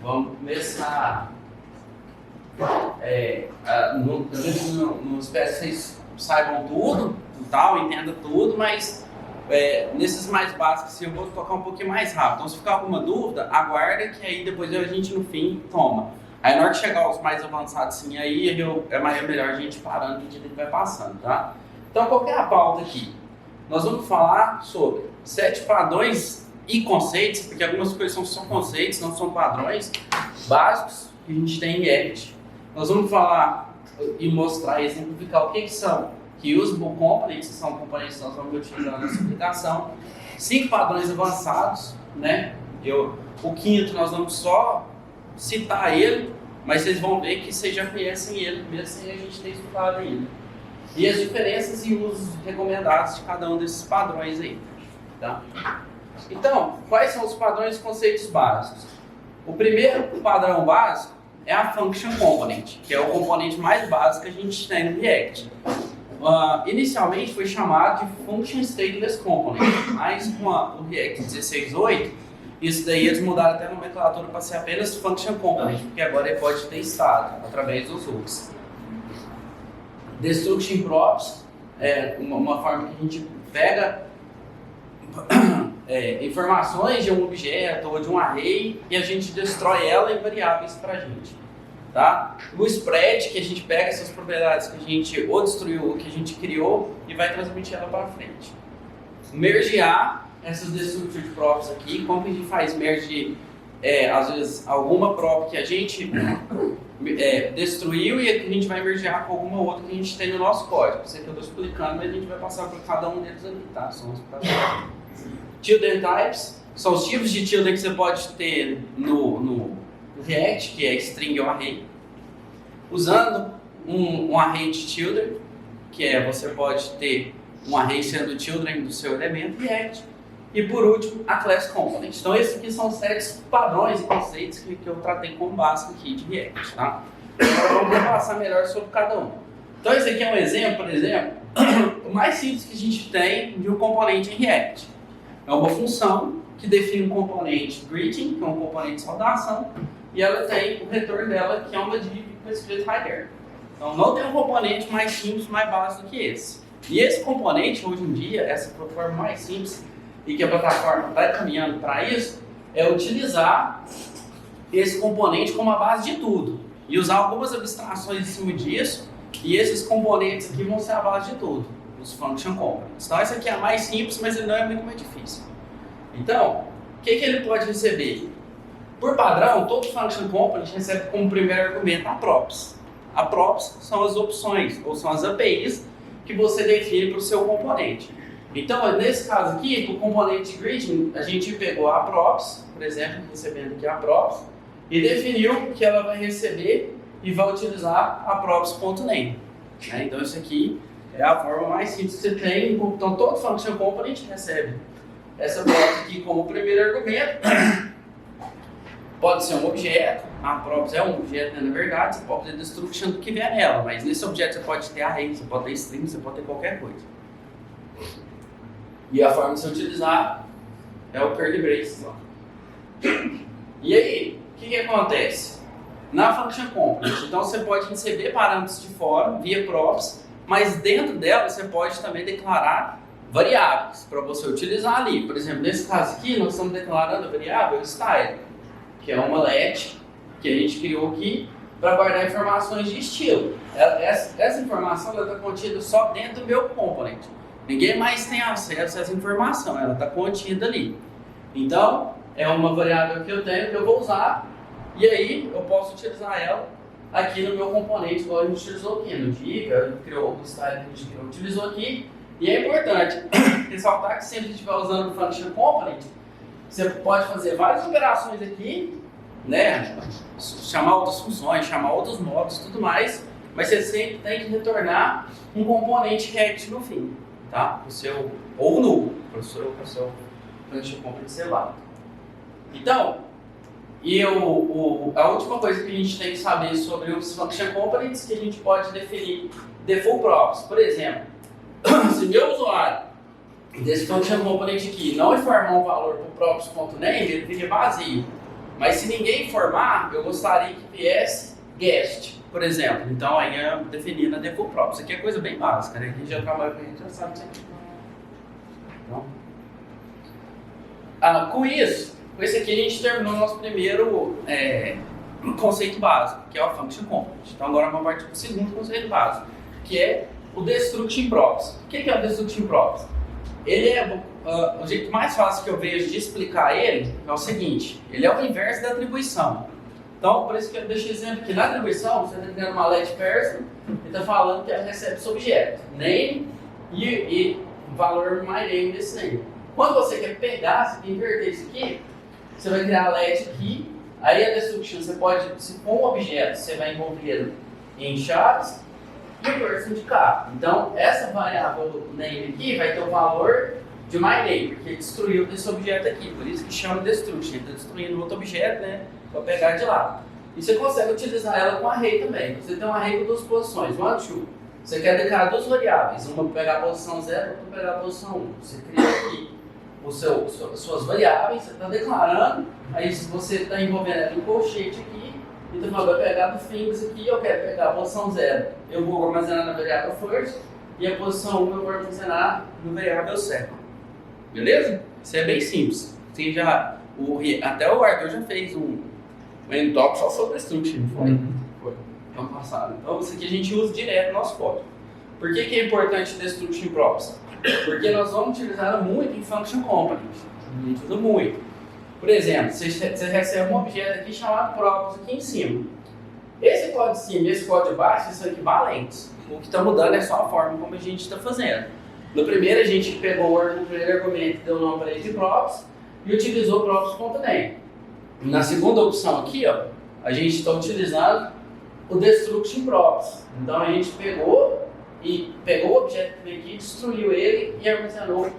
vamos começar. Não espero que vocês saibam tudo, tal, entendam tudo, mas nesses mais básicos eu vou tocar um pouquinho mais rápido. Então, se ficar alguma dúvida, aguarda que aí depois a gente no fim toma. Aí na hora que chegar aos mais avançados, sim, aí é melhor a gente parando à medida que vai passando, tá? Então, qual que é a pauta aqui? Nós vamos falar sobre 7 padrões e conceitos, porque algumas coisas são só conceitos, não são padrões básicos que a gente tem em React. Nós vamos falar e mostrar e exemplificar o que são Reusable Components, que são componentes que nós vamos utilizar nessa aplicação. 5 padrões avançados, né? O quinto nós vamos só citar ele, mas vocês vão ver que vocês já conhecem ele, mesmo sem a gente ter estudado ele. E as diferenças e usos recomendados de cada um desses padrões aí, tá? Então, quais são os padrões e conceitos básicos? O primeiro padrão básico é a Function Component, que é o componente mais básico que a gente tem no React. Inicialmente foi chamado de Function Stateless Component, mas com o React 16.8, isso daí eles mudaram até a nomenclatura para ser apenas Function Component, porque agora ele pode ter estado através dos hooks. Destruction Props é uma forma que a gente pega informações de um objeto ou de um array e a gente destrói ela em variáveis para a gente. Tá? O Spread, que a gente pega essas propriedades que a gente ou destruiu ou que a gente criou e vai transmitir ela para frente. Mergear essas Destructed Props aqui, como que a gente faz merge às vezes alguma prop que a gente destruiu e a gente vai mergear com alguma outra que a gente tem no nosso código. Isso aqui eu estou explicando, mas a gente vai passar por cada um deles aqui, tá? São os Children Types, são os tipos de children que você pode ter no React, que é string ou array. Usando um array de children, que você pode ter um array sendo children do seu elemento React. E por último, a Class Component. Então esses aqui são 7 padrões e conceitos que eu tratei como básico aqui de React, tá? Agora vamos passar melhor sobre cada um. Então esse aqui é um exemplo, por exemplo, o mais simples que a gente tem de um componente em React. É uma função que define um componente greeting, que é um componente de saudação, e ela tem o retorno dela, que é uma div com split header. Então não tem um componente mais simples, mais básico do que esse. E esse componente, hoje em dia, essa forma mais simples, e que a plataforma está caminhando para isso, é utilizar esse componente como a base de tudo. E usar algumas abstrações em cima disso, e esses componentes aqui vão ser a base de tudo, os Function Components. Então essa aqui é a mais simples, mas ele não é muito mais difícil. Então, o que ele pode receber? Por padrão, todo Function Component recebe como primeiro argumento a props. A props são as opções, ou são as APIs que você define para o seu componente. Então, nesse caso aqui, para o componente greeting, a gente pegou a props, por exemplo, recebendo aqui a props, e definiu que ela vai receber e vai utilizar a props.name. Então, isso aqui é a forma mais simples que você tem. Então, todo Function Component recebe essa props aqui como primeiro argumento. Pode ser um objeto, a props é um objeto, né? Na verdade, você pode ter destruction do que vier nela, mas nesse objeto você pode ter array, você pode ter string, você pode ter qualquer coisa. E a forma de você utilizar é o curly braces. E aí, o que acontece? Na Function Component, então você pode receber parâmetros de fora via props, mas dentro dela você pode também declarar variáveis para você utilizar ali. Por exemplo, nesse caso aqui, nós estamos declarando a variável style, que é uma let que a gente criou aqui para guardar informações de estilo. Essa informação está contida só dentro do meu component. Ninguém mais tem acesso a essa informação, ela está contida ali. Então, é uma variável que eu tenho que eu vou usar e aí eu posso utilizar ela aqui no meu componente, igual a gente utilizou aqui no Diga, criou o style que a gente utilizou aqui. E é importante ressaltar que sempre que estiver usando o Function Component, você pode fazer várias operações aqui, né? Chamar outras funções, chamar outros modos e tudo mais, mas você sempre tem que retornar um componente React no fim, tá? Pro seu, ou null, para o seu Function Component ser válido. Então, a última coisa que a gente tem que saber sobre os Function Components que a gente pode definir default props. Por exemplo, se meu usuário desse Function Component aqui não informar um valor para o props.name, ele fica vazio. Mas se ninguém informar, eu gostaria que viesse guest, por exemplo. Então aí é definir na default prop. Isso aqui é coisa bem básica, né? Quem já trabalha com a gente já sabe isso aqui. Então, com isso, com esse aqui a gente terminou o nosso primeiro conceito básico, que é o function component. Então agora vamos partir para o segundo conceito básico, que é o destruction props. O que é o destruction props? Ele é o jeito mais fácil que eu vejo de explicar ele é o seguinte: ele é o inverso da atribuição. Então, por isso que eu deixei exemplo aqui. Na atribuição, você está criando uma let person e está falando que ela recebe esse objeto, name e valor my name desse name. Quando você quer pegar, você quer inverter isso aqui, você vai criar a let aqui, aí a destruction você pode, se for um objeto, você vai envolver em chaves e o person de cá. Então, essa variável name aqui vai ter o valor de my name, porque ele destruiu desse objeto aqui, por isso que chama destruction. Ele está destruindo outro objeto, né, para pegar de lá. E você consegue utilizar ela com array também. Você tem um array com duas posições, one, two. Você quer declarar duas variáveis, uma para pegar a posição 0 e outra para pegar a posição 1. Você cria aqui suas variáveis, você está declarando, aí se você está envolvendo um colchete aqui, então vai pegar do things aqui, eu quero pegar a posição 0, eu vou armazenar na variável first, e a posição 1 eu vou armazenar no variável second. Beleza? Isso é bem simples. Você até o Arthur já fez um talk só sobre destruction, não foi? Foi. Ano passado. Então isso aqui a gente usa direto no nosso código. Por que é importante destruction props? Porque nós vamos utilizar muito em function component. A gente usa muito. Por exemplo, você recebe um objeto aqui chamado props aqui em cima. Esse código de cima e esse código de baixo são equivalentes. O que está mudando é só a forma como a gente está fazendo. No primeiro a gente pegou o primeiro argumento, deu o nome para ele de props e utilizou props.name. Na segunda opção aqui, ó, a gente está utilizando o destruction props. Então a gente pegou o objeto que veio aqui, destruiu ele e armazenou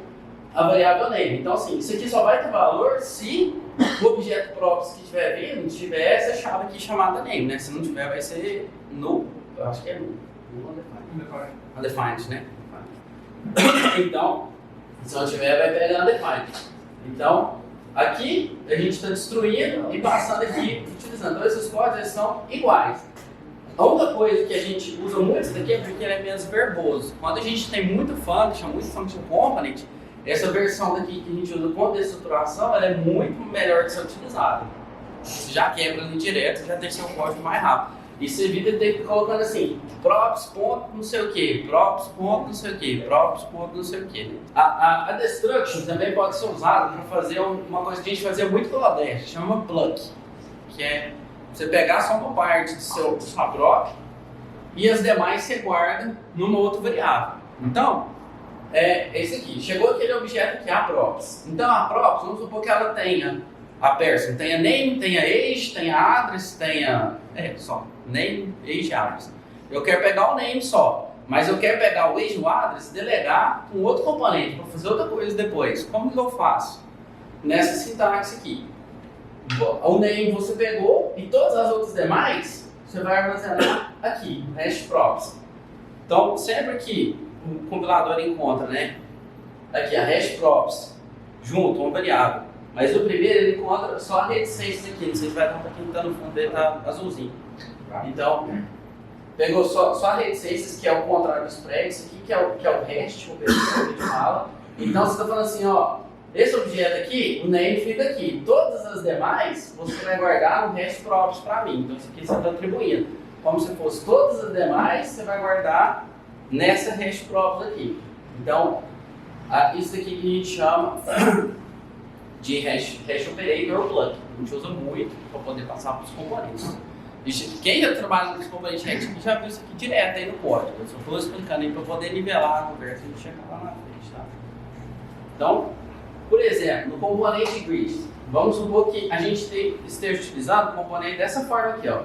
a variável name. Então assim, isso aqui só vai ter valor se o objeto props que estiver vindo tiver essa chave aqui chamada name, né? Se não tiver, vai ser null. Eu acho que é null. Undefined, né? Então, se não tiver, vai pegar undefined. Então, aqui a gente está destruindo e passando aqui, utilizando. Então, esses códigos são iguais. A única coisa que a gente usa muito isso daqui é porque ele é menos verboso. Quando a gente tem muito function component, essa versão daqui que a gente usa com destruturação, ela é muito melhor de ser utilizada. Você já quebra ali direto, já deixa o código mais rápido. Isso evita ter que ir colocando assim, props, ponto, não sei o que, props, ponto, não sei o que, props, ponto, não sei o que. A destruction também pode ser usada para fazer uma coisa que a gente fazia muito pela Dash, chama pluck, que é você pegar só uma parte do sua prop e as demais você guarda numa outra variável. Então, é esse aqui, chegou aquele objeto aqui, a props. Então a props, vamos supor que ela tenha a person, tenha name, tenha age, tenha address, tenha... só. Name, age, address. Eu quero pegar o name só, mas eu quero pegar o age e o address, delegar com outro componente, para fazer outra coisa depois. Como que eu faço? Nessa sintaxe aqui. O name você pegou e todas as outras demais você vai armazenar aqui, hash props. Então, sempre que o compilador encontra, né? Aqui, a hash props, junto, uma variável. Mas o primeiro ele encontra só a reticências aqui, não sei se vai dar para quem está no fundo dele, tá azulzinho. Então, pegou só a reticências, que é o contrário do spread, isso aqui que é o rest, o que a gente fala. Então você está falando assim, ó, esse objeto aqui, o name fica aqui. Todas as demais, você vai guardar no hash props para mim. Então isso aqui você está atribuindo. Como se fosse todas as demais, você vai guardar nessa hash props aqui. Então, isso aqui que a gente chama de hash operator ou pluck. A gente usa muito para poder passar para os componentes. Quem já trabalha com os componentes hash já viu isso aqui direto aí no código. Eu só estou explicando aí para poder nivelar a conversa e a gente chegar lá na frente, tá? Então, por exemplo, no componente greet, vamos supor que a gente esteja utilizando o componente dessa forma aqui, ó.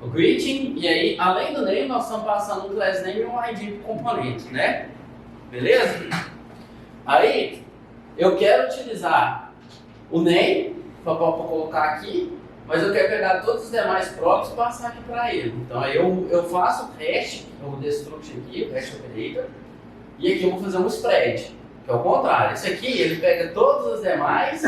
O greeting, e aí, além do name, nós estamos passando um class name e um ID do componente, né? Beleza? Aí, eu quero utilizar o name, para colocar aqui, mas eu quero pegar todos os demais props e passar aqui para ele. Então, aí eu faço o hash, o destruction aqui, o hash operator, e aqui eu vou fazer um spread, que é o contrário. Esse aqui, ele pega todas as demais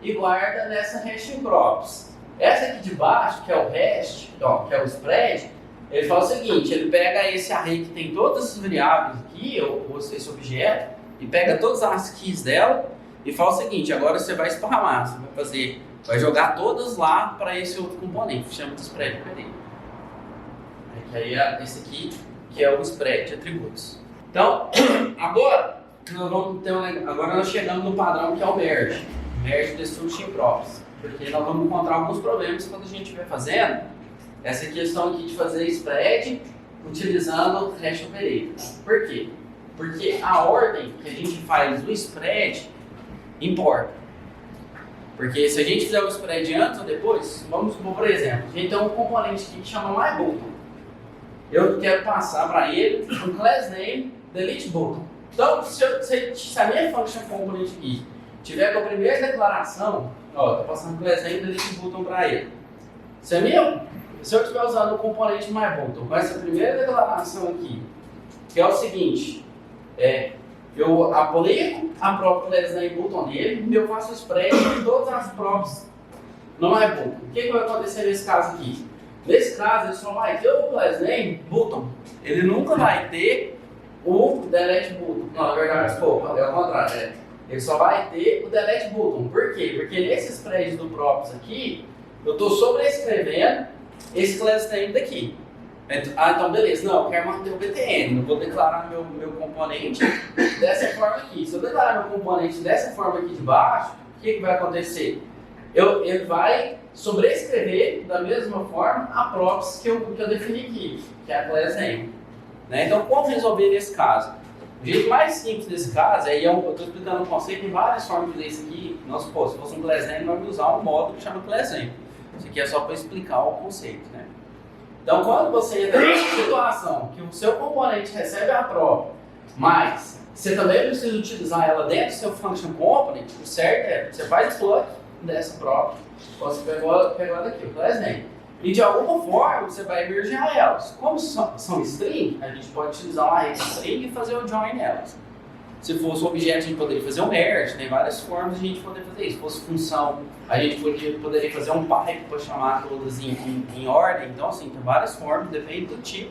e guarda nessa hash props. Essa aqui de baixo, que é o REST, ó, que é o spread, ele fala o seguinte, ele pega esse array que tem todas as variáveis aqui, ou esse objeto, e pega todas as keys dela, e fala o seguinte, agora você vai esparramar, você vai jogar todas lá para esse outro componente, que chama de spread operator. Que aí é esse aqui, que é o spread de atributos. Então, agora nós chegamos no padrão que é o merge destruction props, porque nós vamos encontrar alguns problemas quando a gente estiver fazendo essa questão aqui de fazer spread utilizando hash operator. Por quê? Porque a ordem que a gente faz do spread importa. Porque se a gente fizer o spread antes ou depois, vamos supor, por exemplo, a gente tem um componente aqui que chama myButton. Eu quero passar para ele um class name delete button. Então, se a minha function component aqui tiver com a primeira declaração, ó, estou passando o class name delete button para ele. Se eu estiver usando o componente myButton com essa primeira declaração aqui, que é o seguinte, eu aplico a própria class name button nele e eu faço o spread de todas as props no myButton. O que vai acontecer nesse caso aqui? Nesse caso, ele só vai ter o class name button. Ele nunca vai ter o delete button. Não, na verdade, desculpa, é o contrário. Ele só vai ter o delete button. Por quê? Porque nesse spread do props aqui, eu estou sobrescrevendo esse class name daqui. Então beleza, não, eu quero manter o BTN, eu vou declarar meu componente dessa forma aqui. Se eu declarar meu componente dessa forma aqui de baixo, o que vai acontecer? Ele vai sobrescrever da mesma forma a props que eu defini aqui, que é a class name. Né? Então, como resolver nesse caso? O jeito mais simples desse caso, eu estou explicando o conceito em várias formas de fazer isso aqui. Se fosse um class name, nós vamos usar um módulo que chama class name. Isso aqui é só para explicar o conceito. Né? Então, quando você entra nessa situação que o seu componente recebe a prop, mas você também precisa utilizar ela dentro do seu function component, o certo é você faz plug dessa prop, você pegou ela daqui, o class name, e de alguma forma você vai mergear elas. Como são string, a gente pode utilizar uma array string e fazer o join nelas. Se fosse um objeto, a gente poderia fazer um merge, tem várias formas de a gente poder fazer isso. Se fosse função, a gente poderia fazer um pipe para chamar todas em ordem. Então, assim, tem várias formas, depende do tipo.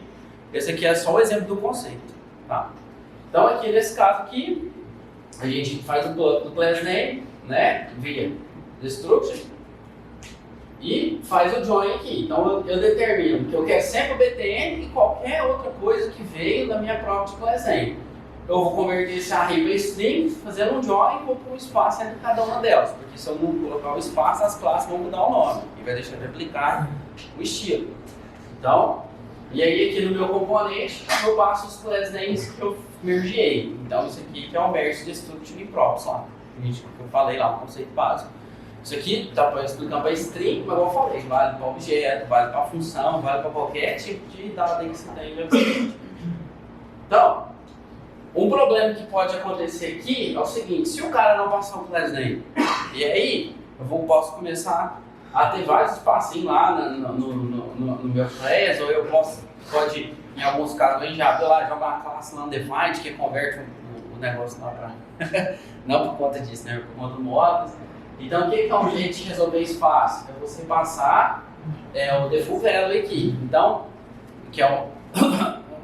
Esse aqui é só o exemplo do conceito. Tá? Então, aqui nesse caso aqui, a gente faz o plug do class name, né, via destruction, e faz o join aqui. Então, eu determino que eu quero sempre o BTN e qualquer outra coisa que veio da minha própria class name. Eu vou converter esse array para string, fazendo um join e vou pôr um espaço entre cada uma delas, porque se eu não colocar o espaço, as classes vão mudar o nome e vai deixar de aplicar o estilo. Então, e aí aqui no meu componente, eu passo os class names que eu mergeei. Então, isso aqui que é o merge destruction e props lá, que eu falei lá, o conceito básico. Isso aqui está explicando para string, mas como eu falei, vale para objeto, vale para função, vale para qualquer tipo de dado que você tem. Então, um problema que pode acontecer aqui é o seguinte, se o cara não passar um class name, e aí posso começar a ter vários espacinhos lá no meu class, ou eu pode, em alguns casos, eu já lá jogar uma classe lá undefined que converte o negócio lá para... não por conta disso, né? Por conta do módulo. Então, o que é um jeito de resolver isso fácil? É você passar o default value aqui. Então, que é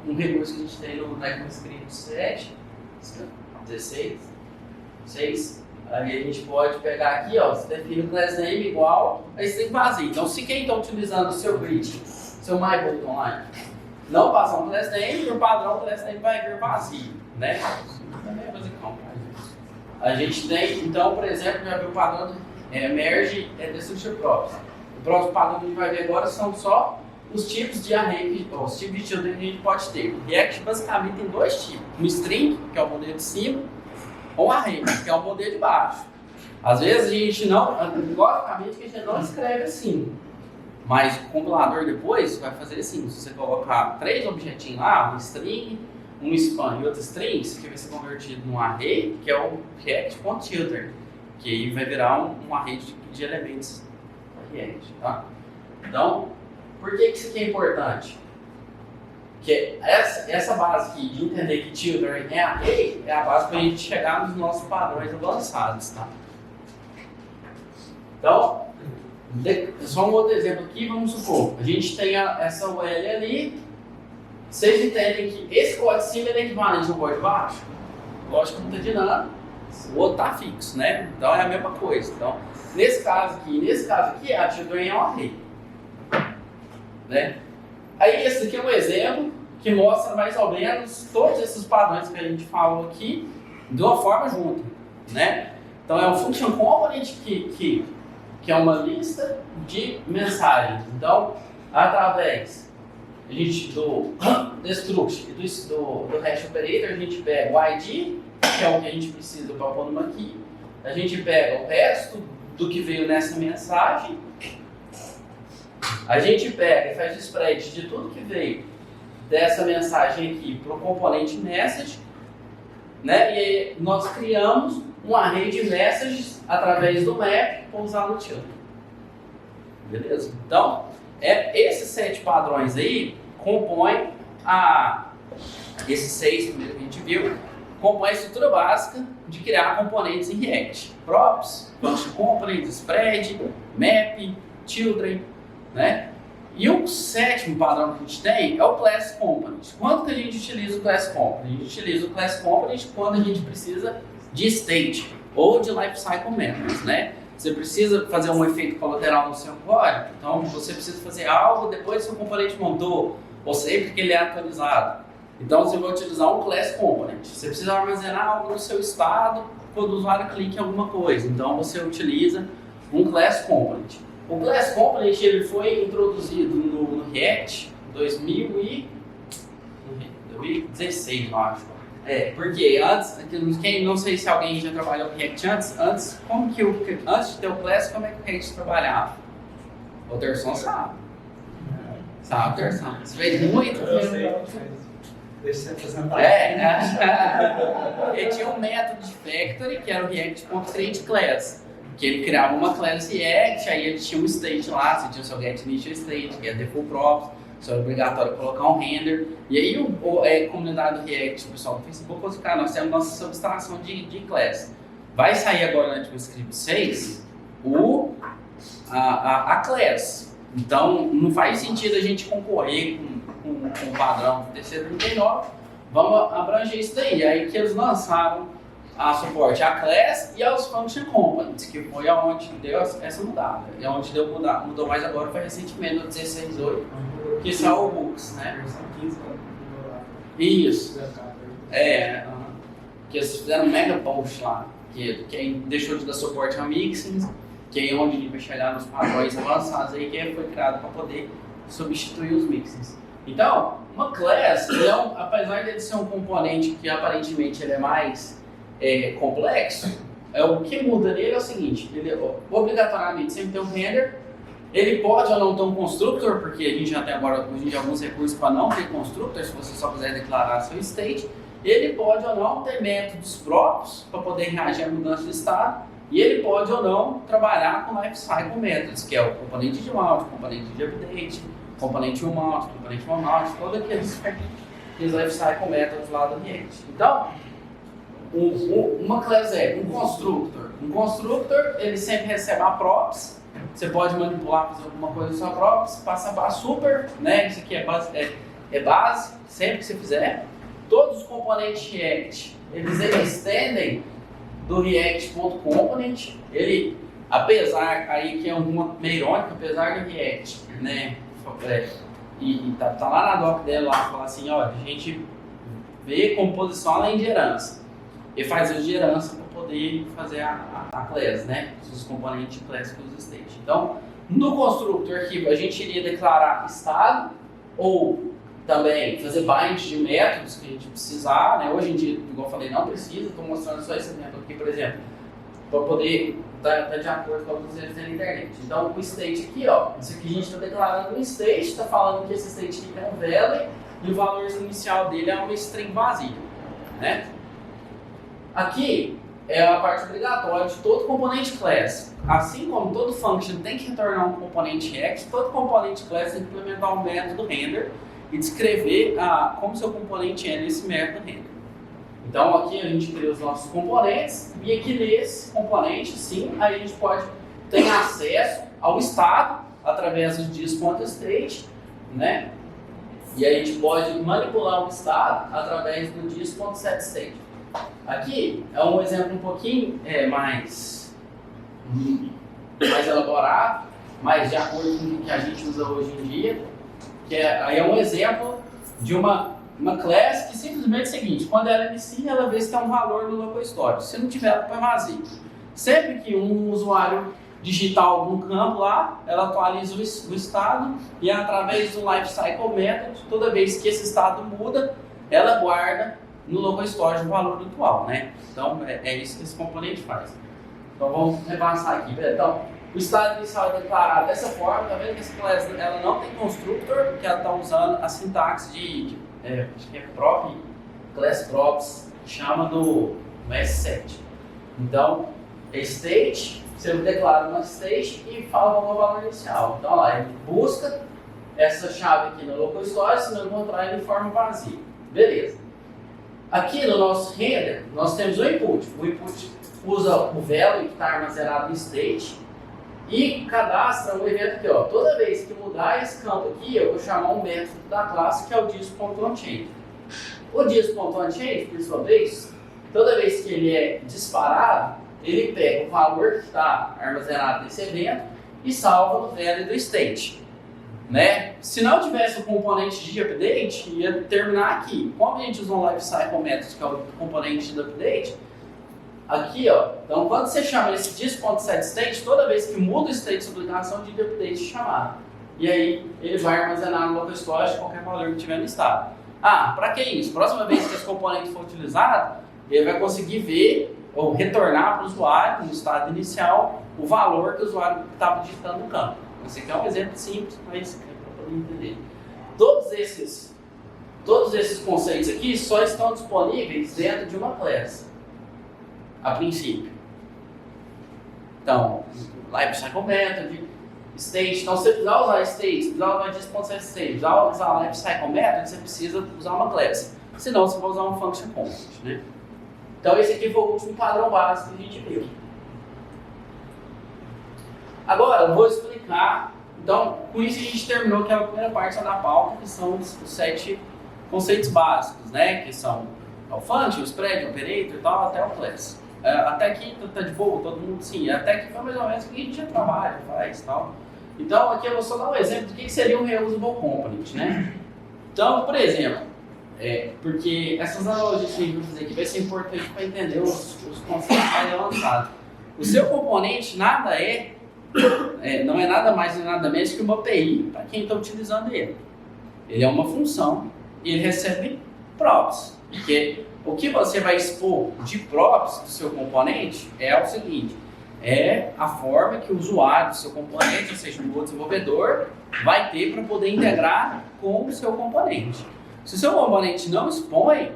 um recurso que a gente tem no ECMAScript 7, 16, 6. Aí a gente pode pegar aqui, ó, você define o class name igual a string vazio. Então, se quem está utilizando o seu grid, seu myButton lá, não passar um class name, por padrão o class name vai vir vazio, né? Isso também é basicão. A gente tem, então, por exemplo, já viu o padrão merge destruction props. O próximo padrão que a gente vai ver agora são só os tipos de array, os tipos de children que a gente pode ter. O React basicamente tem dois tipos: um string, que é o modelo de cima, ou um array, que é o modelo de baixo. Às vezes a gente não, logicamente a gente não escreve assim, mas o compilador depois vai fazer assim. Se você colocar 3 objetinhos lá, um string, um span e outro string, isso aqui vai ser convertido num array, que é o React.children, que aí vai virar um array de elementos React, tá? Então, por que isso aqui é importante? Porque essa base aqui de entender que children é array é a base para a gente chegar nos nossos padrões avançados, tá? Então, Só um outro exemplo aqui, vamos supor, a gente tem essa UL ali, vocês entendem que esse código de cima é equivalente ao código de baixo? Lógico que não está dinâmico, o outro está fixo, né? Então é a mesma coisa. Então, nesse caso aqui, a children é um array. Né? Aí esse aqui é um exemplo que mostra mais ou menos todos esses padrões que a gente falou aqui de uma forma junta, né? Então é um function component que é uma lista de mensagens. Então, através do struct e do hash operator, a gente pega o ID, que é o que a gente precisa para pôr numa aqui. A gente pega o resto do que veio nessa mensagem. A gente pega e faz o spread de tudo que veio dessa mensagem aqui para o componente message, né? E aí nós criamos um array de messages através do map para usar no children. Beleza? Então, esses 7 padrões aí compõem esses 6 primeiro que a gente viu, compõem a estrutura básica de criar componentes em React. Props, function component, spread, map, children, né? E o 7º padrão que a gente tem é o Class Component. Quando que a gente utiliza o Class Component? A gente utiliza o Class Component quando a gente precisa de state ou de Lifecycle Methods, né? Você precisa fazer um efeito colateral no seu código, então você precisa fazer algo depois que o seu componente montou, ou sempre que ele é atualizado. Então você vai utilizar um Class Component. Você precisa armazenar algo no seu estado quando o usuário clica em alguma coisa, então você utiliza um Class Component. O Class Component ele foi introduzido no React em 2016, eu acho. Porque antes, não sei se alguém já trabalhou com React antes antes de ter o Class, como é que o React trabalhava? O Terson sabe. Sabe, Terson? Você fez muito. Eu sei. Deixa eu apresentar. Ele tinha um método de factory, que era o React.createClass. Que ele criava uma class React, aí ele tinha um state lá, você tinha o seu getInitialState, get default props, só era obrigatório colocar um render. E aí a comunidade do React, o pessoal do Facebook, falou assim, cara, nós temos nossa substração de class. Vai sair agora no JavaScript 6 a class. Então não faz sentido a gente concorrer com o padrão do TC39, vamos abranger isso daí. Aí que eles lançaram a suporte à class e aos function components, que foi aonde deu essa mudada. E aonde mudou mais agora foi recentemente no 16.8, que são o hooks, né? Isso. Que eles fizeram um mega post lá, que deixou de dar suporte a mixins, que é onde a gente vai chegar nos padrões avançados aí, que foi criado para poder substituir os mixins. Então, uma class, apesar de ele ser um componente que aparentemente ele é mais complexo, o que muda nele é o seguinte, ele obrigatoriamente sempre tem um render, ele pode ou não ter um constructor, porque a gente já tem agora alguns recursos para não ter constructor, se você só quiser declarar seu state, ele pode ou não ter métodos próprios para poder reagir à mudança de estado, e ele pode ou não trabalhar com Lifecycle Methods, que é o componente de mount, componente de update, componente mount, componente mount, todos aqueles Lifecycle Methods lá do React. Então, uma class um constructor. Um constructor, ele sempre recebe a props. Você pode manipular, fazer alguma coisa com sua props, passa para super, né? Isso aqui é base, sempre que você fizer. Todos os componentes React, eles estendem do React.component. Ele, apesar, aí que é uma meio irônica, apesar do React, né? E tá lá na doc dela, lá, fala assim, olha, a gente vê composição além de herança. E faz uso de herança para poder fazer a class, né? Os componentes de class que usa state. Então, no constructor aqui, a gente iria declarar estado ou também fazer bind de métodos que a gente precisar, né? Hoje em dia, igual eu falei, não precisa. Estou mostrando só esse exemplo aqui, por exemplo, para poder estar de acordo com alguns eles na internet. Então, o state aqui, ó, isso aqui a gente está declarando um state, está falando que esse state aqui é um value e o valor inicial dele é uma string vazia, né? Aqui é a parte obrigatória de todo componente class. Assim como todo function tem que retornar um componente React, todo componente class tem que implementar um método render e descrever como seu componente é nesse método render. Então aqui a gente cria os nossos componentes e aqui nesse componente, sim, a gente pode ter acesso ao estado através do dis.state, né? E aí a gente pode manipular o estado através do dis.setState. Aqui é um exemplo um pouquinho mais elaborado, mas de acordo com o que a gente usa hoje em dia, que aí é um exemplo de uma classe que simplesmente é o seguinte: quando ela inicia, ela vê se tem um valor no local storage. Se não tiver, ela põe vazio. Sempre que um usuário digitar algum campo lá, ela atualiza o estado e através do lifecycle method, toda vez que esse estado muda, ela guarda no local storage o valor atual, né? Então é isso que esse componente faz. Então vamos repassar aqui. Então, o estado inicial é declarado dessa forma, tá vendo que essa classe ela não tem constructor, porque ela está usando a sintaxe acho que é prop, class props, chama do S7. Então, state, você declara uma state e fala o valor inicial. Então lá, ele busca essa chave aqui no local storage, se não encontrar ele forma vazio. Beleza. Aqui no nosso render, nós temos o input. O input usa o value que está armazenado em state e cadastra um evento aqui, ó. Toda vez que mudar esse campo aqui, eu vou chamar um método da classe que é o dis.onChange. O dis.onChange, por sua vez, toda vez que ele é disparado, ele pega o valor que está armazenado nesse evento e salva no value do state, né? Se não tivesse o componente de update, ia terminar aqui. Como a gente usa um lifecycle method, que é o componente de update, aqui, ó, então quando você chama esse dis.setState, toda vez que muda o state de aplicação, de update chamado. E aí ele vai armazenar no local storage qualquer valor que tiver no estado. Ah, para que isso? Próxima vez que esse componente for utilizado, ele vai conseguir ver ou retornar para o usuário, no estado inicial, o valor que o usuário estava digitando no campo. Esse aqui é um exemplo simples, mas é para poder entender. Todos esses conceitos aqui só estão disponíveis dentro de uma classe, a princípio. Então, lifecycle method, state. Então, se você precisar usar state, se precisar usar dis.setState, precisar usar lifecycle method, você precisa usar uma classe. Senão, você vai usar um function component, né? Então, esse aqui foi o último padrão básico que a gente viu. Agora, eu vou explicar. Então, com isso a gente terminou aquela primeira parte da pauta, que são os 7 conceitos básicos, né? Que são o function, o spread, o operator e tal, até o class. Até aqui tá de boa, todo mundo sim. Até aqui foi mais ou menos o que a gente já trabalha, faz e tal. Então, aqui eu vou só dar um exemplo do que seria um reusable component, né? Então, por exemplo, porque essas analogias que a gente vai fazer aqui vai ser importante para entender os conceitos mais avançados. O seu componente não é nada mais nem nada menos que uma API para quem está utilizando ele. Ele é uma função e ele recebe props. Porque o que você vai expor de props do seu componente é o seguinte: é a forma que o usuário do seu componente, ou seja, o desenvolvedor, vai ter para poder integrar com o seu componente. Se o seu componente não expõe,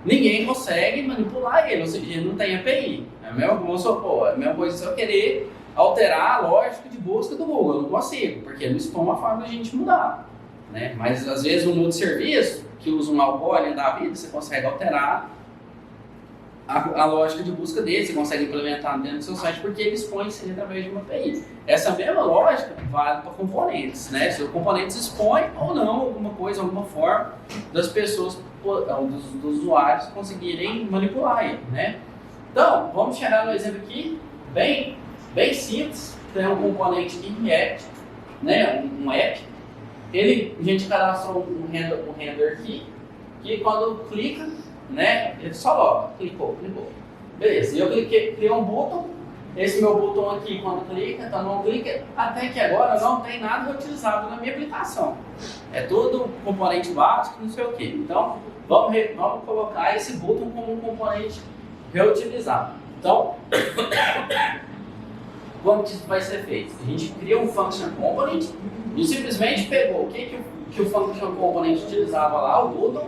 ninguém consegue manipular ele, ou seja, ele não tem API. É a mesma coisa se eu querer alterar a lógica de busca do Google, eu não consigo, porque ele não expõe uma forma da gente mudar, né? Mas às vezes um outro serviço que usa um algoritmo da vida, você consegue alterar a lógica de busca dele, você consegue implementar dentro do seu site porque ele expõe isso através de uma API. Essa mesma lógica vale para componentes, né? Se o componente expõe ou não alguma coisa, alguma forma das pessoas, dos usuários conseguirem manipular ele, né? Então, vamos chegar no exemplo aqui, bem simples. Tem um componente em React, né? Um app. A gente cadastrou um render aqui, que quando clica, né? Ele só loga, clicou. Beleza, e eu criei um botão. Esse meu botão aqui, quando clica, então não clica, até que agora não tem nada reutilizável na minha aplicação. É tudo componente básico, não sei o que. Então, vamos colocar esse botão como um componente reutilizável. Então, como que isso vai ser feito? A gente cria um function component e simplesmente pegou o que o function component utilizava lá, o botão,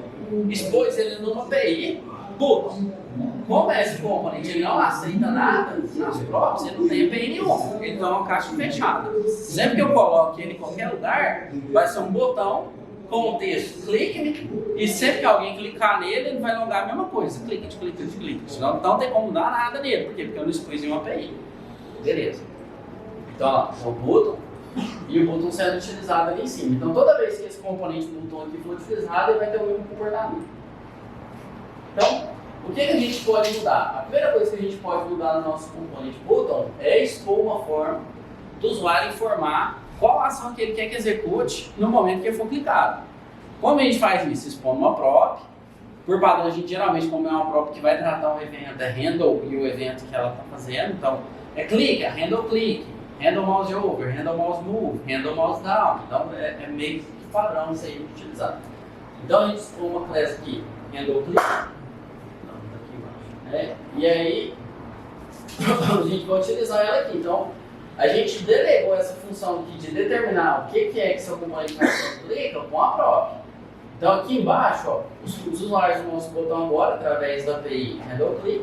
expôs ele numa API, botão. Como esse componente ele não aceita nada nas props, ele não tem API nenhuma, ele tá uma caixa fechada. Sempre que eu coloque ele em qualquer lugar, vai ser um botão com o texto clique, e sempre que alguém clicar nele, ele vai logar a mesma coisa, clique. Não tem como dar nada nele, por quê? Porque eu não expus em uma API. Beleza. Então, ó, o button e o button sendo utilizado ali em cima. Então, toda vez que esse componente button aqui for utilizado, ele vai ter o mesmo comportamento. Então, o que a gente pode mudar? A primeira coisa que a gente pode mudar no nosso componente button é expor uma forma do usuário informar qual ação que ele quer que execute no momento que ele for clicado. Como a gente faz isso? Expondo uma prop. Por padrão, a gente geralmente, como é uma prop que vai tratar um evento, é handle e o evento que ela está fazendo. Então, é clique, é handle clique, handle mouse over, handle mouse move, handle mouse down. Então, é meio que padrão isso aí utilizado. Então, a gente expõe uma classe aqui, handle clique. Não, tá aqui embaixo. E aí, a gente vai utilizar ela aqui. Então, a gente delegou essa função aqui de determinar o que é que seu componente clica com a prop. Então aqui embaixo, ó, os usuários do nosso botão agora, através da API HandleClick,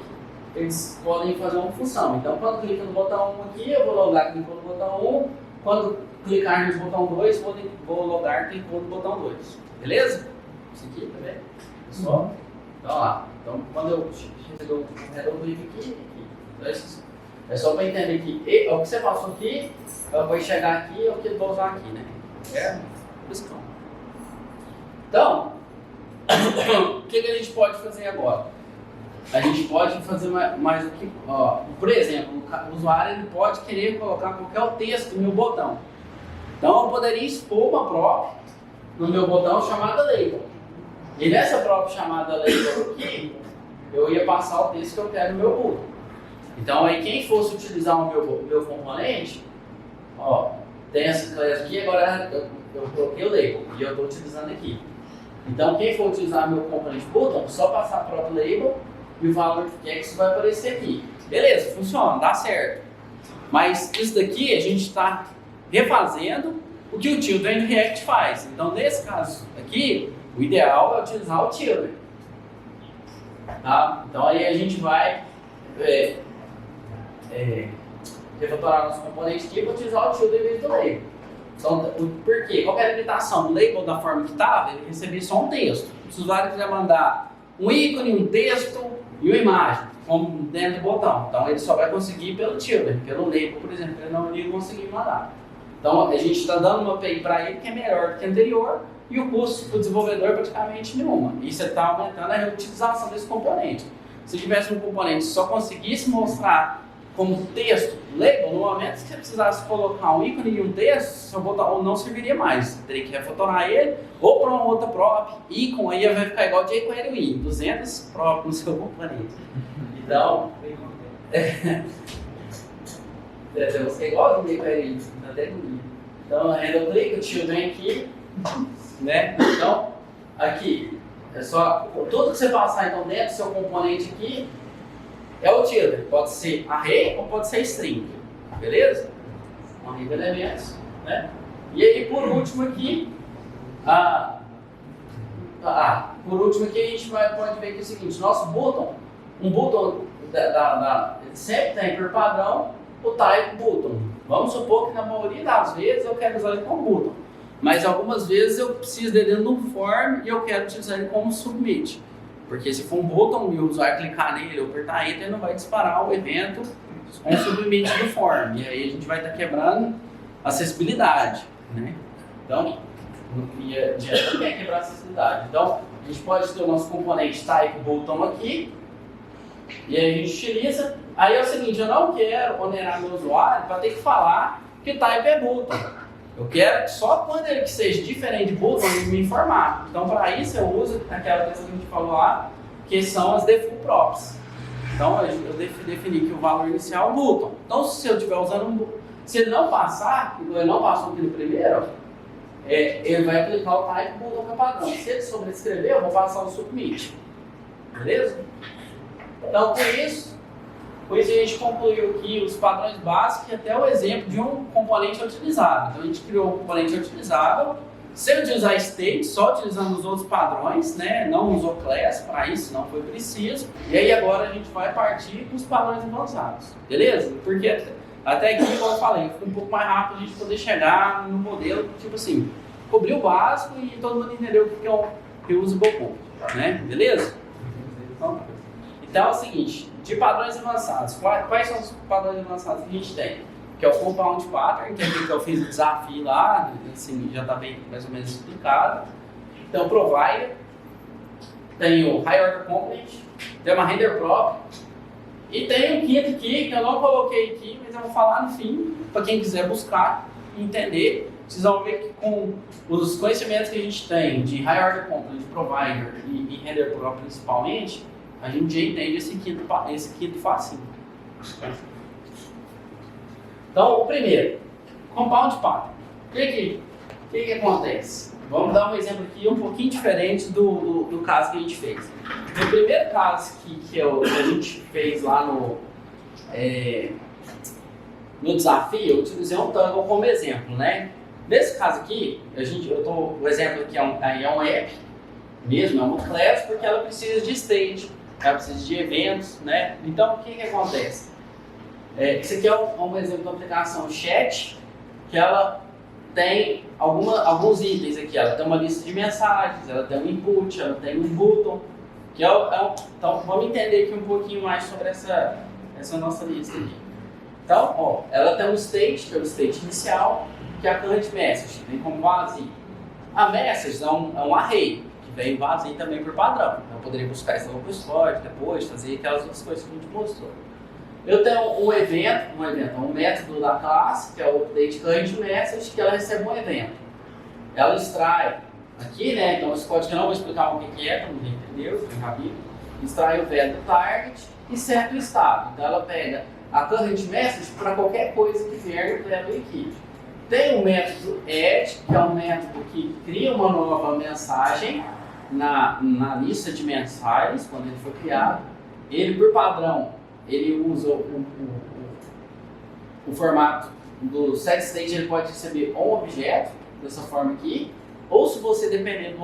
eles podem fazer uma função. Então quando clica no botão 1 aqui, eu vou logar clicando no botão 1. Quando clicar no botão 2, vou logar clicando no botão 2. Beleza? Isso aqui, tá vendo? Pessoal? Então lá. Então quando eu receber o HandleClick aqui, então, é só para entender que o que você passou aqui, eu vou chegar aqui, é o que eu vou usar aqui, né? É isso. Então, o que a gente pode fazer agora? A gente pode fazer mais o que, ó, por exemplo, o usuário ele pode querer colocar qualquer texto no meu botão. Então eu poderia expor uma prop no meu botão chamada label. E nessa prop chamada label aqui, eu ia passar o texto que eu quero no meu botão. Então aí quem fosse utilizar o meu componente, ó, tem essa classe aqui, agora eu coloquei o label e eu estou utilizando aqui. Então quem for utilizar meu componente button, só passar a própria label e o valor que é que isso vai aparecer aqui. Beleza, funciona, dá certo. Mas isso daqui a gente está refazendo o que o Children React faz. Então nesse caso aqui, o ideal é utilizar o Children. Tá? Então aí a gente vai refatorar nosso componente aqui e utilizar o Children em vez do label. Então, por quê? Qual é a limitação? O label da forma que estava, ele recebia só um texto. Se o usuário quiser mandar um ícone, um texto e uma imagem, como dentro do botão. Então ele só vai conseguir pelo Children, pelo label, por exemplo, ele não ia conseguir mandar. Então a gente está dando uma API para ele que é melhor do que a anterior e o custo para o desenvolvedor é praticamente nenhuma. E você está aumentando a reutilização desse componente. Se tivesse um componente que só conseguisse mostrar como texto, label, no momento que você precisasse colocar um ícone e um texto, seu botão não serviria mais. Você teria que refatorar ele ou para uma outra prop, ícone, aí vai ficar igual jQuery, 200 prop no seu componente. Então, temos que é igual ao jQuery, até comigo. Então, handle-click, o children aqui, né? Então, aqui, é só, tudo que você passar então dentro do seu componente aqui, é o children, pode ser array ou pode ser string, beleza? Um array de elementos, né? E aí por último aqui, por último aqui a gente pode ver que é o seguinte, nosso button, um button ele sempre tem por padrão o type button. Vamos supor que na maioria das vezes eu quero usar ele como button, mas algumas vezes eu preciso dele dentro de um form e eu quero utilizar ele como submit. Porque se for um botão e o usuário clicar nele ou apertar Enter, ele não vai disparar o evento com o submit do form. E aí a gente vai estar quebrando a acessibilidade, né? Então, não quer quebrar a acessibilidade. Então, a gente pode ter o nosso componente type button aqui, e aí a gente utiliza. Aí é o seguinte, eu não quero onerar meu usuário para ter que falar que o type é button. Eu quero só quando ele que seja diferente de button ele me informar. Então, para isso eu uso aquela coisa que a gente falou lá, que são as default props. Então, eu defini que o valor inicial é o button. Então, se eu estiver usando um button, se ele não passar, ele não passou aquele primeiro, ele vai aplicar o type button que é padrão. Se ele sobrescrever, eu vou passar o submit. Beleza? Então, com isso a gente concluiu aqui os padrões básicos e até o exemplo de um componente utilizado. Então a gente criou um componente utilizável, sem utilizar state, só utilizando os outros padrões, né? Não usou class para isso, não foi preciso. E aí agora a gente vai partir para os padrões avançados, beleza? Porque até aqui, como eu falei, foi um pouco mais rápido a gente poder chegar no modelo, tipo assim, cobrir o básico e todo mundo entendeu o que é o reusable code, né? Beleza? Então é o seguinte, de padrões avançados, quais são os padrões avançados que a gente tem? que é o Compound Pattern, que é aquilo que eu fiz o desafio lá, assim, já está bem mais ou menos explicado. Então, Provider, tem o High Order Component, tem uma Render Prop, e tem um quinto aqui, que eu não coloquei aqui, mas eu vou falar no fim, para quem quiser buscar e entender. Vocês vão ver que com os conhecimentos que a gente tem de High Order Component, Provider e Render Prop principalmente, a gente já entende esse quinto facinho. Então, o primeiro, Compound Pattern. O que acontece? Vamos dar um exemplo aqui um pouquinho diferente do caso que a gente fez. No primeiro caso que a gente fez lá no desafio, eu utilizei um Tangle como exemplo, né? Nesse caso aqui, o exemplo aqui é um app mesmo, é uma class, porque ela precisa de state, ela precisa de eventos, né? Então, o que acontece? Esse aqui é um exemplo de uma aplicação chat, que ela tem alguns itens aqui. Ela tem uma lista de mensagens, ela tem um input, ela tem um button. Então, vamos entender aqui um pouquinho mais sobre essa nossa lista aqui. Então, ela tem um state, que é o state inicial, que é a current message, que vem como vazio. A message é um array, que vem vazio também por padrão. Então, eu poderia buscar esse local store, depois fazer aquelas outras coisas que a gente mostrou. Eu tenho um método da classe, que é o update current message, que ela recebe um evento. Ela extrai aqui, né? Então esse código eu não vou explicar o que é, para ninguém entendeu, foi rápido. Extrai o value do target e seta o estado. Então ela pega a current message para qualquer coisa que vier no value aqui. Tem o método add, que é um método que cria uma nova mensagem na lista de mensagens, quando ele foi criado. Ele, por padrão, ele usa o formato do setState, ele pode receber um objeto, dessa forma aqui, ou se você, dependendo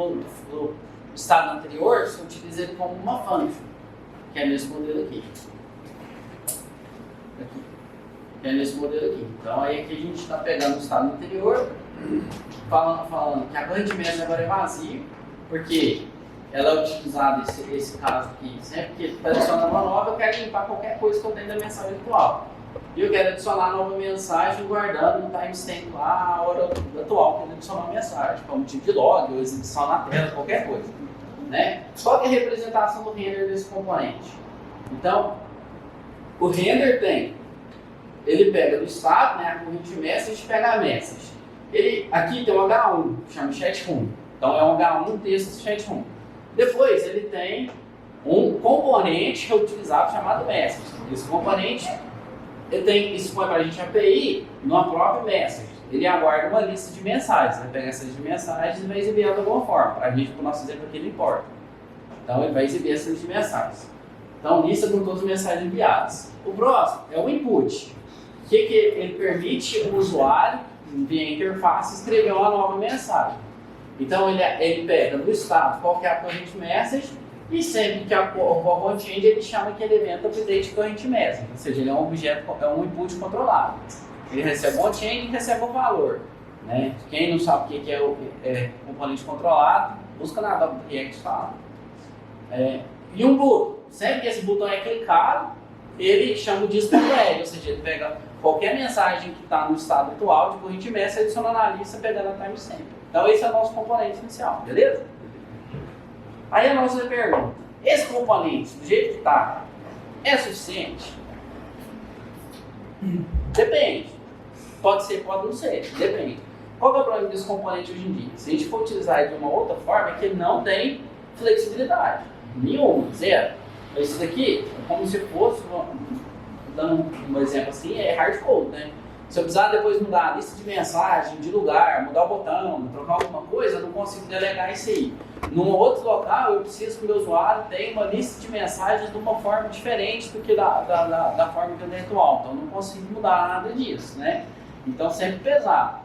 do estado anterior, você utiliza ele como uma function, que é nesse modelo aqui. Que é nesse modelo aqui. Então aí aqui a gente está pegando o estado anterior, falando que a current message agora é vazio, porque ela é utilizada, esse caso aqui, sempre que está adicionando uma nova, eu quero limpar qualquer coisa que eu tenho da mensagem atual. E eu quero adicionar nova mensagem guardando no timestamp lá a hora atual que eu adicionar a mensagem, como tipo de log, ou exibição na tela, qualquer coisa. Né? Qual que é a representação do render desse componente? Então, o render ele pega do estado, né, a current message, pega a message. Aqui tem um H1, que chama chat room. Então é um H1 texto chat room. Depois ele tem um componente reutilizado chamado message. Esse componente expõe para a gente a API numa própria message. Ele aguarda uma lista de mensagens, vai pegar essa lista de mensagens e vai exibir ela de alguma forma. Para a gente, para o nosso exemplo aqui, ele importa. Então ele vai exibir essa lista de mensagens. Então lista com todas as mensagens enviadas. O próximo é o input. Que ele permite o usuário, via interface, escrever uma nova mensagem. Então ele pega do estado qual que é a current message e sempre que ocorre um change ele chama aquele evento update current message, ou seja, ele é um objeto, é um input controlado. Ele recebe um change e recebe um valor. Né? Quem não sabe o que é o componente controlado, busca na do React fala. E um button, sempre que esse botão é clicado, ele chama o dis.add, ou seja, ele pega qualquer mensagem que está no estado atual de current message, adiciona na lista pegando a timestamp. Então esse é o nosso componente inicial, beleza? Aí a nossa pergunta, esse componente, do jeito que está, é suficiente? Depende. Pode ser, pode não ser, depende. Qual que é o problema desse componente hoje em dia? Se a gente for utilizar ele de uma outra forma, é que ele não tem flexibilidade. Nenhuma, zero. Esse daqui é como se fosse, dando um exemplo assim, é hardcode, né? Se eu precisar depois mudar a lista de mensagem, de lugar, mudar o botão, trocar alguma coisa, eu não consigo delegar isso aí. Num outro local, eu preciso que o meu usuário tenha uma lista de mensagens de uma forma diferente do que da forma que eu tenho atual. Então, eu não consigo mudar nada disso, né? Então, sempre pesado.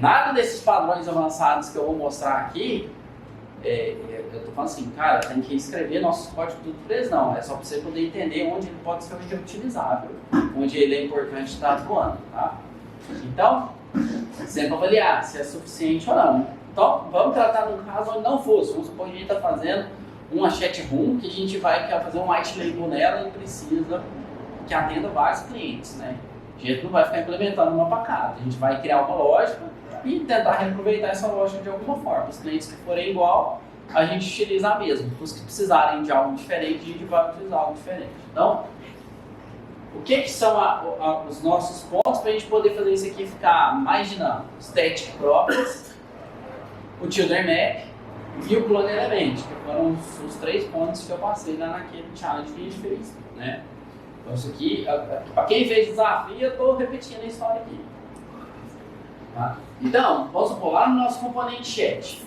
Nada desses padrões avançados que eu vou mostrar aqui, eu tô falando assim, cara, tem que escrever nossos códigos tudo para eles, não. É só para você poder entender onde ele pode ser utilizável, onde ele é importante estar atuando, tá? Então, sempre avaliar se é suficiente ou não. Então, vamos tratar de um caso onde não fosse. Vamos supor que a gente está fazendo uma chat room, que a gente vai fazer um white label nela e precisa que atenda vários clientes, né? A gente não vai ficar implementando uma para cada. A gente vai criar uma lógica e tentar reaproveitar essa lógica de alguma forma. Os clientes que forem igual, a gente utiliza a mesma. Os que precisarem de algo diferente, a gente vai utilizar algo diferente. Então, o que são os nossos pontos para a gente poder fazer isso aqui ficar mais dinâmico? Static Properties, o Children Map e o Clone Element, que foram os 3 pontos que eu passei lá naquele challenge que a gente fez, né? Então isso aqui, para quem fez desafio, eu estou repetindo a história aqui. Tá? Então, vamos supor, lá no nosso componente chat.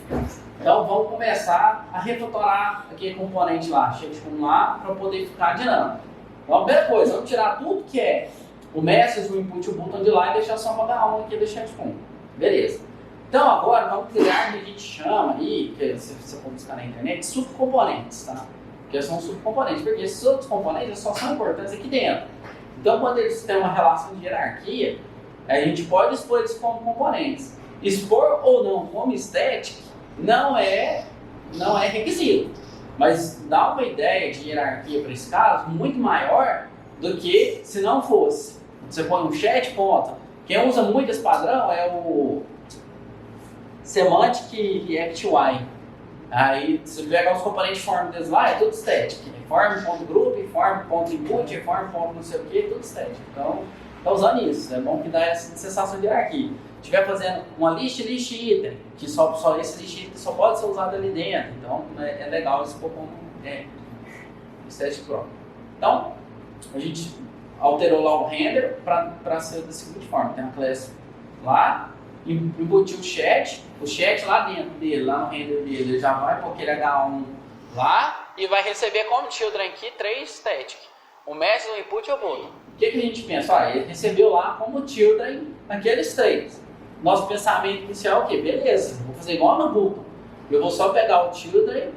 Então vamos começar a refatorar aquele componente lá, chat1 lá, para poder ficar dinâmico. Então a primeira coisa, vamos tirar tudo que é o message, o input e o button de lá e deixar só uma H1 aqui do chat1. Beleza. Então agora vamos criar o que a gente chama aí, que você pode buscar na internet, subcomponentes, tá? Que são subcomponentes, porque esses outros componentes só são importantes aqui dentro. Então quando eles têm uma relação de hierarquia, a gente pode expor eles como componentes. Expor ou não como static não é requisito, mas dá uma ideia de hierarquia para esse caso muito maior do que se não fosse. Você põe um chat ponto. Quem usa muito esse padrão é o Semantic React UI. Aí você pega os componentes form deles lá, é tudo static. Form.group, form.input, form. Não sei o que, tudo static. Então, tá usando isso. É bom que dá essa sensação de hierarquia. Se estiver fazendo uma list item, que só esse list item só pode ser usado ali dentro. Então, é legal esse como static property. Então, a gente alterou lá o render para ser da seguinte forma. Tem a classe lá, embutiu o chat lá dentro dele, lá no render dele, ele já vai pôr aquele H1 lá e vai receber como children aqui 3 static. O message, o input e o button. O que a gente pensa? Ele recebeu lá como children aqueles 3. Nosso pensamento inicial é o quê? Beleza, vou fazer igual no button. Eu vou só pegar o children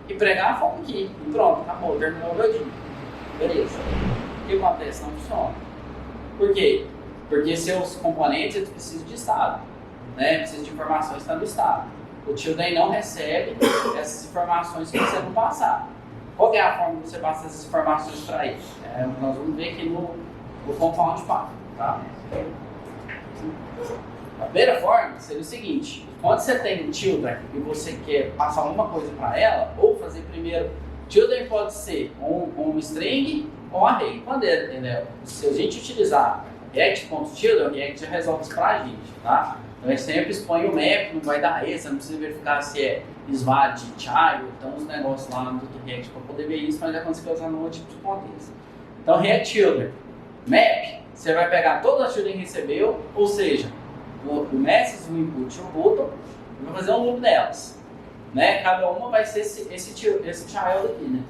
e pregar a forma aqui. E pronto, acabou, terminou o meu dia. Beleza. O que acontece? Não funciona. Por quê? Porque seus componentes eles precisam de estado. Né? Precisa de informações que estão no estado. O children não recebe essas informações que você não passar. Qual é a forma de você passar essas informações para ele? Nós vamos ver aqui no compound path. Tá? A primeira forma seria o seguinte: quando você tem um children e você quer passar alguma coisa para ela, ou fazer primeiro, children pode ser um string ou um array. Quando se a gente utilizar React.children, o React já resolve isso para a gente. Tá? Então a gente sempre expõe o map, não vai dar esse, não precisa verificar se é SVAD, child, então os negócios lá do React para poder ver isso, mas é quando você vai usar no outro tipo de contexto. Então React Children, map, você vai pegar todas as children que recebeu, ou seja, o message, o input e o button, e vai fazer um loop delas. Né? Cada uma vai ser esse child aqui,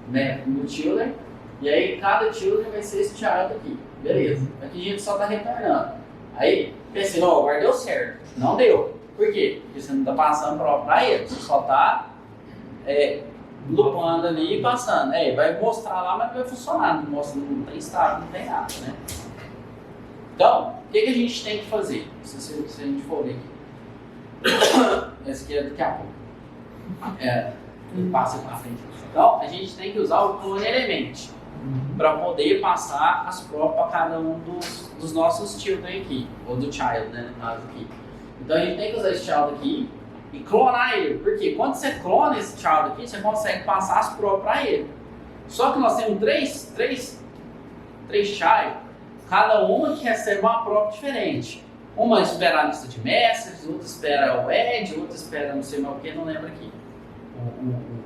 né? No children, e aí cada children vai ser esse child aqui. Beleza, aqui a gente só está retornando. Aí, pensei, não, agora deu certo. Não deu. Por quê? Porque você não está passando para ele, você só está lupando ali e passando. Vai mostrar lá, mas não vai funcionar. Não tem estado, não tem nada, né? Então, o que a gente tem que fazer? Se a gente for ver aqui. Esse aqui é daqui a pouco. Passa para frente. Então, a gente tem que usar o clone element para poder passar as props para cada um dos nossos children aqui, ou do child, né, no caso aqui. Então a gente tem que usar esse child aqui e clonar ele, porque quando você clona esse child aqui, você consegue passar as props para ele. Só que nós temos três child, cada uma que recebe uma prop diferente. Uma espera a lista de messages, outra espera o edge, outra espera não sei mais o que, não lembro aqui.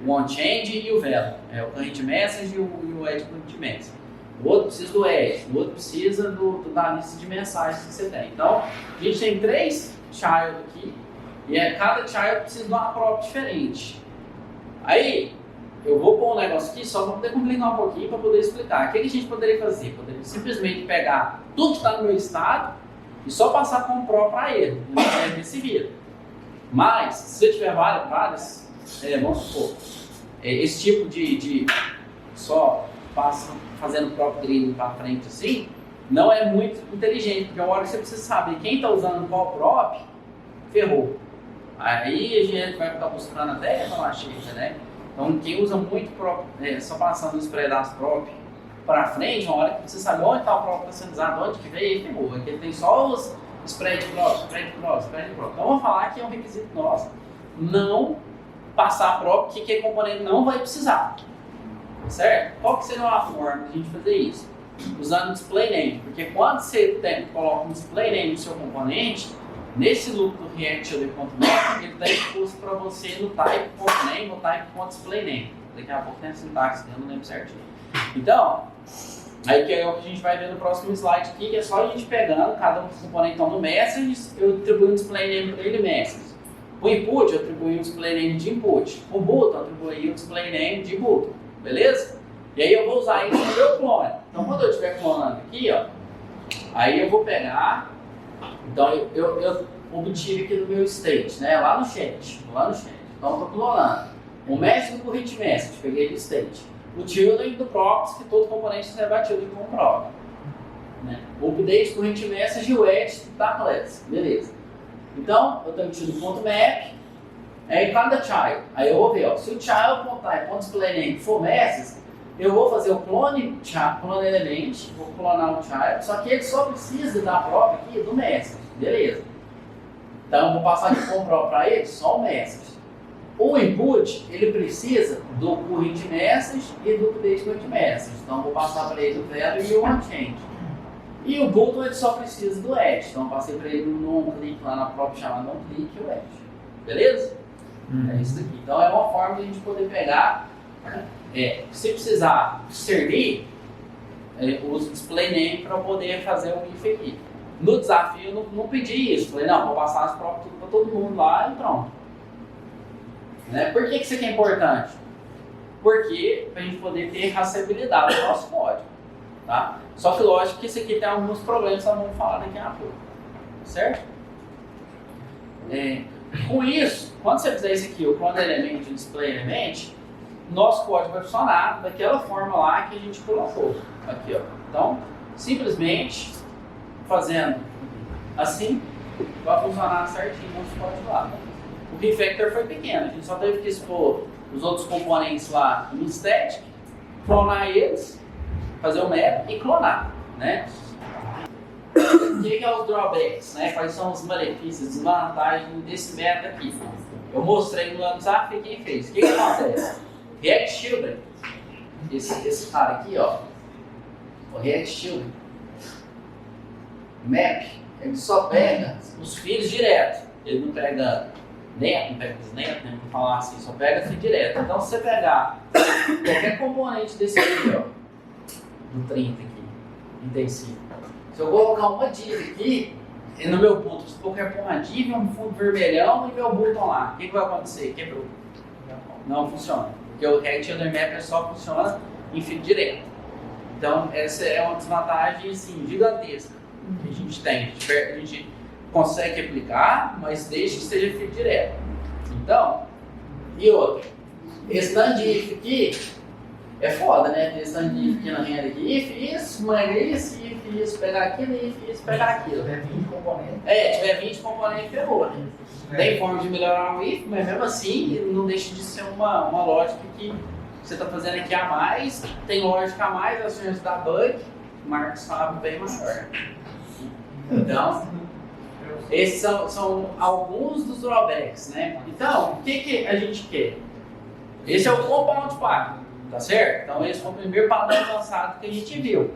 O onChange e o velo, o current message e o edge current message. O outro precisa do edge, o outro precisa da lista de mensagens que você tem. Então, a gente tem 3 child aqui, e cada child precisa de uma prop diferente. Aí, eu vou pôr um negócio aqui só para poder complicar um pouquinho, para poder explicar. O que a gente poderia fazer? Poderia simplesmente pegar tudo que está no meu estado e só passar como prop para ele, e ele se vira. Mas, se você tiver várias vamos supor, esse tipo de só passa fazendo prop green para frente assim, não é muito inteligente, porque a hora que você precisa saber quem está usando qual prop, ferrou. Aí a gente vai ficar buscando até não achei, né? Então quem usa muito prop, só passando os pré das prop, para frente, uma hora que você sabe onde está o prop que está sendo usado, onde que veio, e ferrou. Aqui ele tem só os spread cross. Então vamos falar que é um requisito nosso não passar prop que aquele componente não vai precisar. Certo? Qual que seria uma forma de a gente fazer isso? Usando display name, porque quando você coloca um display name no seu componente, nesse loop do react.map, ele está exposto para você no type.name ou type.displayName. Daqui a pouco tem a sintaxe, eu não lembro certinho. Então, aí que é o que a gente vai ver no próximo slide aqui, que é só a gente pegando cada um dos componentes no message, eu atribuo um display name para ele message. O input, eu atribuí um display name de input. O button, eu atribuí um display name de button. Beleza? E aí eu vou usar isso no meu clone. Então quando eu estiver clonando aqui, ó, aí eu vou pegar, então eu obtive aqui no meu state, né? Lá no chat. Então eu estou clonando. O message do current message, peguei do state. O children do props, que todo componente serve a children com prop. Né? O update current message e o edge da class. Beleza. Então, eu tenho children.map, aí cada child. Aí eu vou ver, ó, se o child.type.displayName for message, eu vou fazer o clone element, vou clonar o child, só que ele só precisa da prop aqui do message. Beleza. Então eu vou passar de com prop para ele, só o message. O input, ele precisa do current message e do update current message. Então eu vou passar para ele o value e o unchanged. E o button ele só precisa do edge. Então eu passei para ele no click lá na prop chamada onClick e o edge. Beleza? É isso aqui. Então é uma forma de a gente poder pegar, se precisar discernir, uso display name para poder fazer o if aqui. No desafio eu não pedi isso. Falei, não, vou passar as props tudo para todo mundo lá e pronto. Né? Por que isso aqui é importante? Porque para a gente poder ter rastreabilidade do nosso código. Tá? Só que lógico que isso aqui tem alguns problemas que nós vamos falar daqui a pouco. Certo? Com isso, quando você fizer isso aqui, o clone element e o display element, nosso código vai funcionar daquela forma lá que a gente colocou. Aqui, ó. Então, simplesmente fazendo assim, vai funcionar certinho o nosso código lá. O refactor foi pequeno, a gente só teve que expor os outros componentes lá no static, clonar eles, fazer o map e clonar, né? O que é os drawbacks, né? Quais são os malefícios, desvantagens desse método aqui? Eu mostrei no desafio quem fez. O que acontece? React Children, esse cara aqui, ó, o React Children, map, ele só pega os filhos direto, ele não pega neto, não pega os netos, né? Vou falar assim, só pega filho direto. Então, se você pegar qualquer componente desse aqui, ó, do 30 aqui, intensivo, se eu colocar uma div aqui, no meu button, se eu colocar uma div, um fundo vermelhão e meu button lá, o que vai acontecer? Quebrou. Não funciona. Porque o React Children Map só funciona em feed direto. Então, essa é uma desvantagem assim, gigantesca que a gente tem. A gente consegue aplicar, mas desde que seja feed direto. Então, e outra, esse tanto de if aqui é foda, né? Tem esse tanto de if aqui na renda aqui, if isso, manga isso, if isso, pegar aquilo, if isso, pegar aquilo. Se tiver 20 componentes. Tiver 20 componentes, ferrou, né? Tem forma de melhorar o if, mas mesmo assim não deixa de ser uma lógica que você está fazendo aqui a mais, tem lógica a mais, as chances da bug, o Marcos sabe bem maior. Então, esses são alguns dos drawbacks, né? Então, o que a gente quer? Esse é o compound pattern, tá certo? Então, esse foi o primeiro padrão lançado que a gente viu.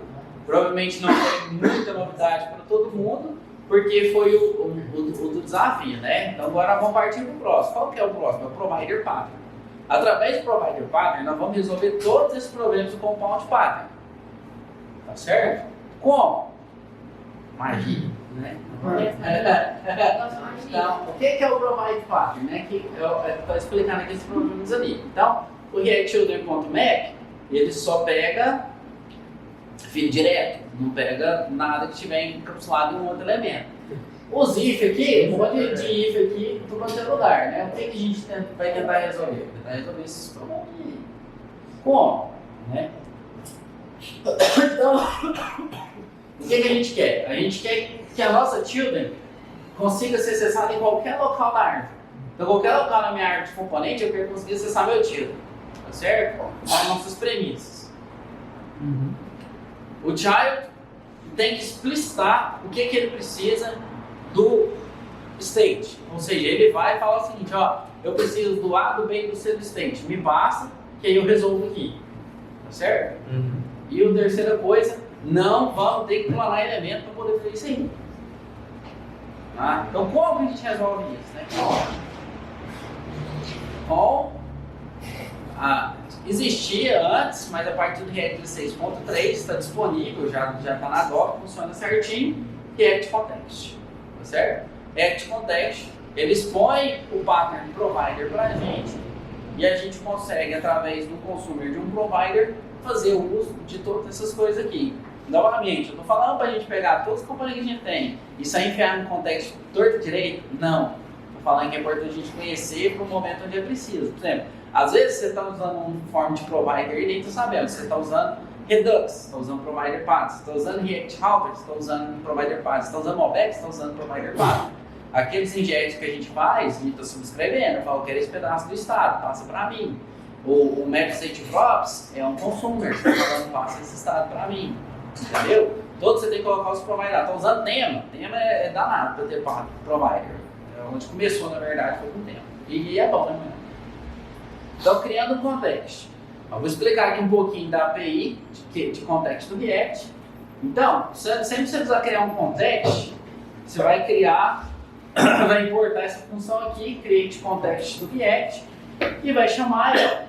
Provavelmente não foi muita novidade para todo mundo, porque foi o do desafio, né? Então agora vamos partir para o próximo. Qual que é o próximo? É o Provider Pattern. Através do Provider Pattern, nós vamos resolver todos esses problemas do Compound Pattern. Tá certo? Como? Magia, né? Então, o que é o Provider Pattern? Né? Que eu estou explicando aqui esses problemas ali. Então, o ReactChildren.map, ele só pega feed direto, não pega nada que estiver encapsulado em um outro elemento. Os if aqui, um monte de if aqui, em qualquer lugar, né? O que a gente vai tentar resolver? Tentar resolver esses problemas aqui. Como? Né? Então, o que a gente quer? A gente quer que a nossa children consiga ser acessada em qualquer local da árvore. Então, qualquer local na minha árvore de componente, eu quero conseguir acessar meu children. Tá certo? As nossas premissas. O child tem que explicitar o que ele precisa do state. Ou seja, ele vai falar o seguinte, ó, eu preciso do A, do B e do C do state. Me passa, que aí eu resolvo aqui. Tá certo? E a terceira coisa, não vamos ter que clonar elemento para poder fazer isso aí. Tá? Então, como a gente resolve isso? Né? Existia antes, mas a partir do React 6.3 está disponível, já está na doc, funciona certinho, React Context. Tá certo? React Context, ele expõe o pattern provider para a gente e a gente consegue, através do consumer de um provider, fazer o uso de todas essas coisas aqui. Novamente, eu estou falando para a gente pegar todos os componentes que a gente tem e sair enfiar no contexto torto direito? Não. Estou falando que é importante a gente conhecer para o momento onde é preciso. Por exemplo, às vezes você está usando um form de provider e nem está sabendo. Você está usando Redux, está usando provider path, está usando React Router, está usando provider path, está usando Mobex, está usando provider path. Aqueles injects que a gente faz, a gente está subscrevendo, eu falo, eu quero esse pedaço do estado, passa para mim. O map state props é um consumer, você está falando, passa esse estado para mim. Entendeu? Todos você tem que colocar os providers lá. Está usando tema. Tema é danado para ter provider. É onde começou, na verdade, foi com tema. E é bom, né? Então, criando um context. Eu vou explicar aqui um pouquinho da API de context do React. Então, sempre que você precisar criar um context, você vai criar, vai importar essa função aqui, create context do React, e vai chamar ela.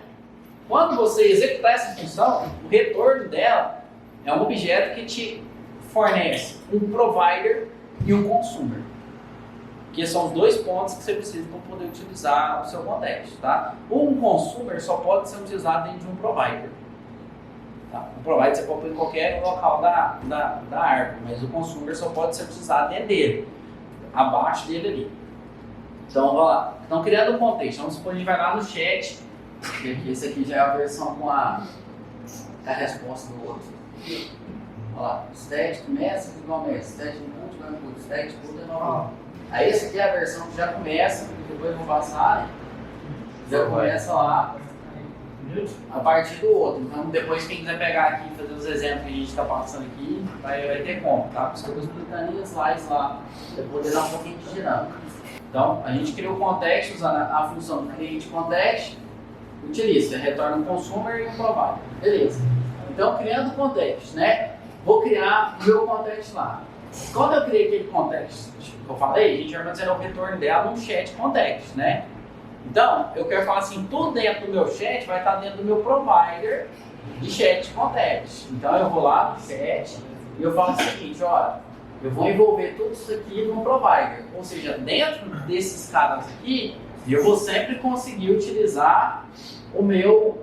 Quando você executar essa função, o retorno dela é um objeto que te fornece um provider e um consumer. Que são os dois pontos que você precisa para poder utilizar o seu contexto. Tá? Um consumer só pode ser utilizado dentro de um provider. Tá? O provider você pode pôr em qualquer local da árvore, mas o consumer só pode ser utilizado dentro dele, abaixo dele ali. Então, vamos lá. Então, criando um contexto. Vamos supor que a gente vai lá no chat. Esse aqui já é a versão com a resposta do outro. Olha lá, static message igual message, static input igual input, static input é normal. Aí essa aqui é a versão que já começa, depois eu vou passar, né? Já começa lá a partir do outro. Então depois quem quiser pegar aqui e fazer os exemplos que a gente está passando aqui, vai ter como, tá? Por isso que eu estou explicando em slides lá, para poder dar um pouquinho de dinâmica. Então a gente cria o context usando a função create context, utiliza, retorna um consumer e um provider. Beleza. Então, criando o context, né? Vou criar o meu context lá. Quando eu criei aquele context que eu falei, a gente vai fazer o retorno dela num chat context, né? Então, eu quero falar assim, tudo dentro do meu chat vai estar dentro do meu provider de chat context. Então, eu vou lá no chat e eu falo o seguinte, olha, eu vou envolver tudo isso aqui no provider. Ou seja, dentro desses caras aqui, eu vou sempre conseguir utilizar o meu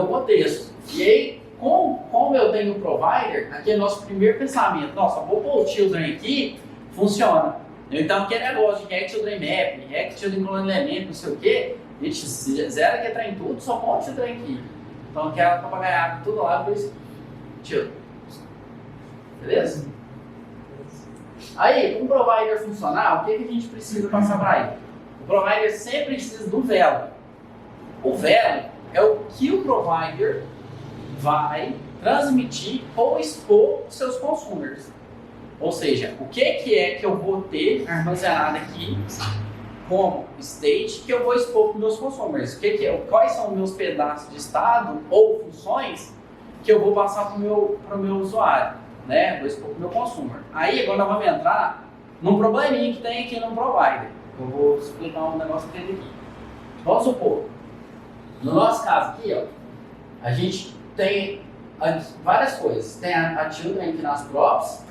contexto. E aí, como eu tenho o provider, aqui é nosso primeiro pensamento. Nossa, vou pôr o children aqui, funciona. Então, aquele negócio de React Children Map, React Children Clone Element, não sei o quê, a gente zera que entrar em tudo, só põe o children aqui. Então, aquela papagaiada, tudo lá, depois children. Beleza? Aí, com o provider funcionar, o que a gente precisa passar para ele? O provider sempre precisa do value. O value é o que o provider vai transmitir ou expor os seus consumers. Ou seja, o que é que eu vou ter armazenado aqui como state que eu vou expor para os meus consumers? Quais são os meus pedaços de estado ou funções que eu vou passar para o meu usuário, né? Vou expor para o meu consumer. Aí agora nós vamos entrar num probleminha que tem aqui no provider. Eu vou explicar um negócio que tem aqui. Vamos supor, no nosso caso aqui, ó, a gente tem várias coisas. Tem a children aqui nas props,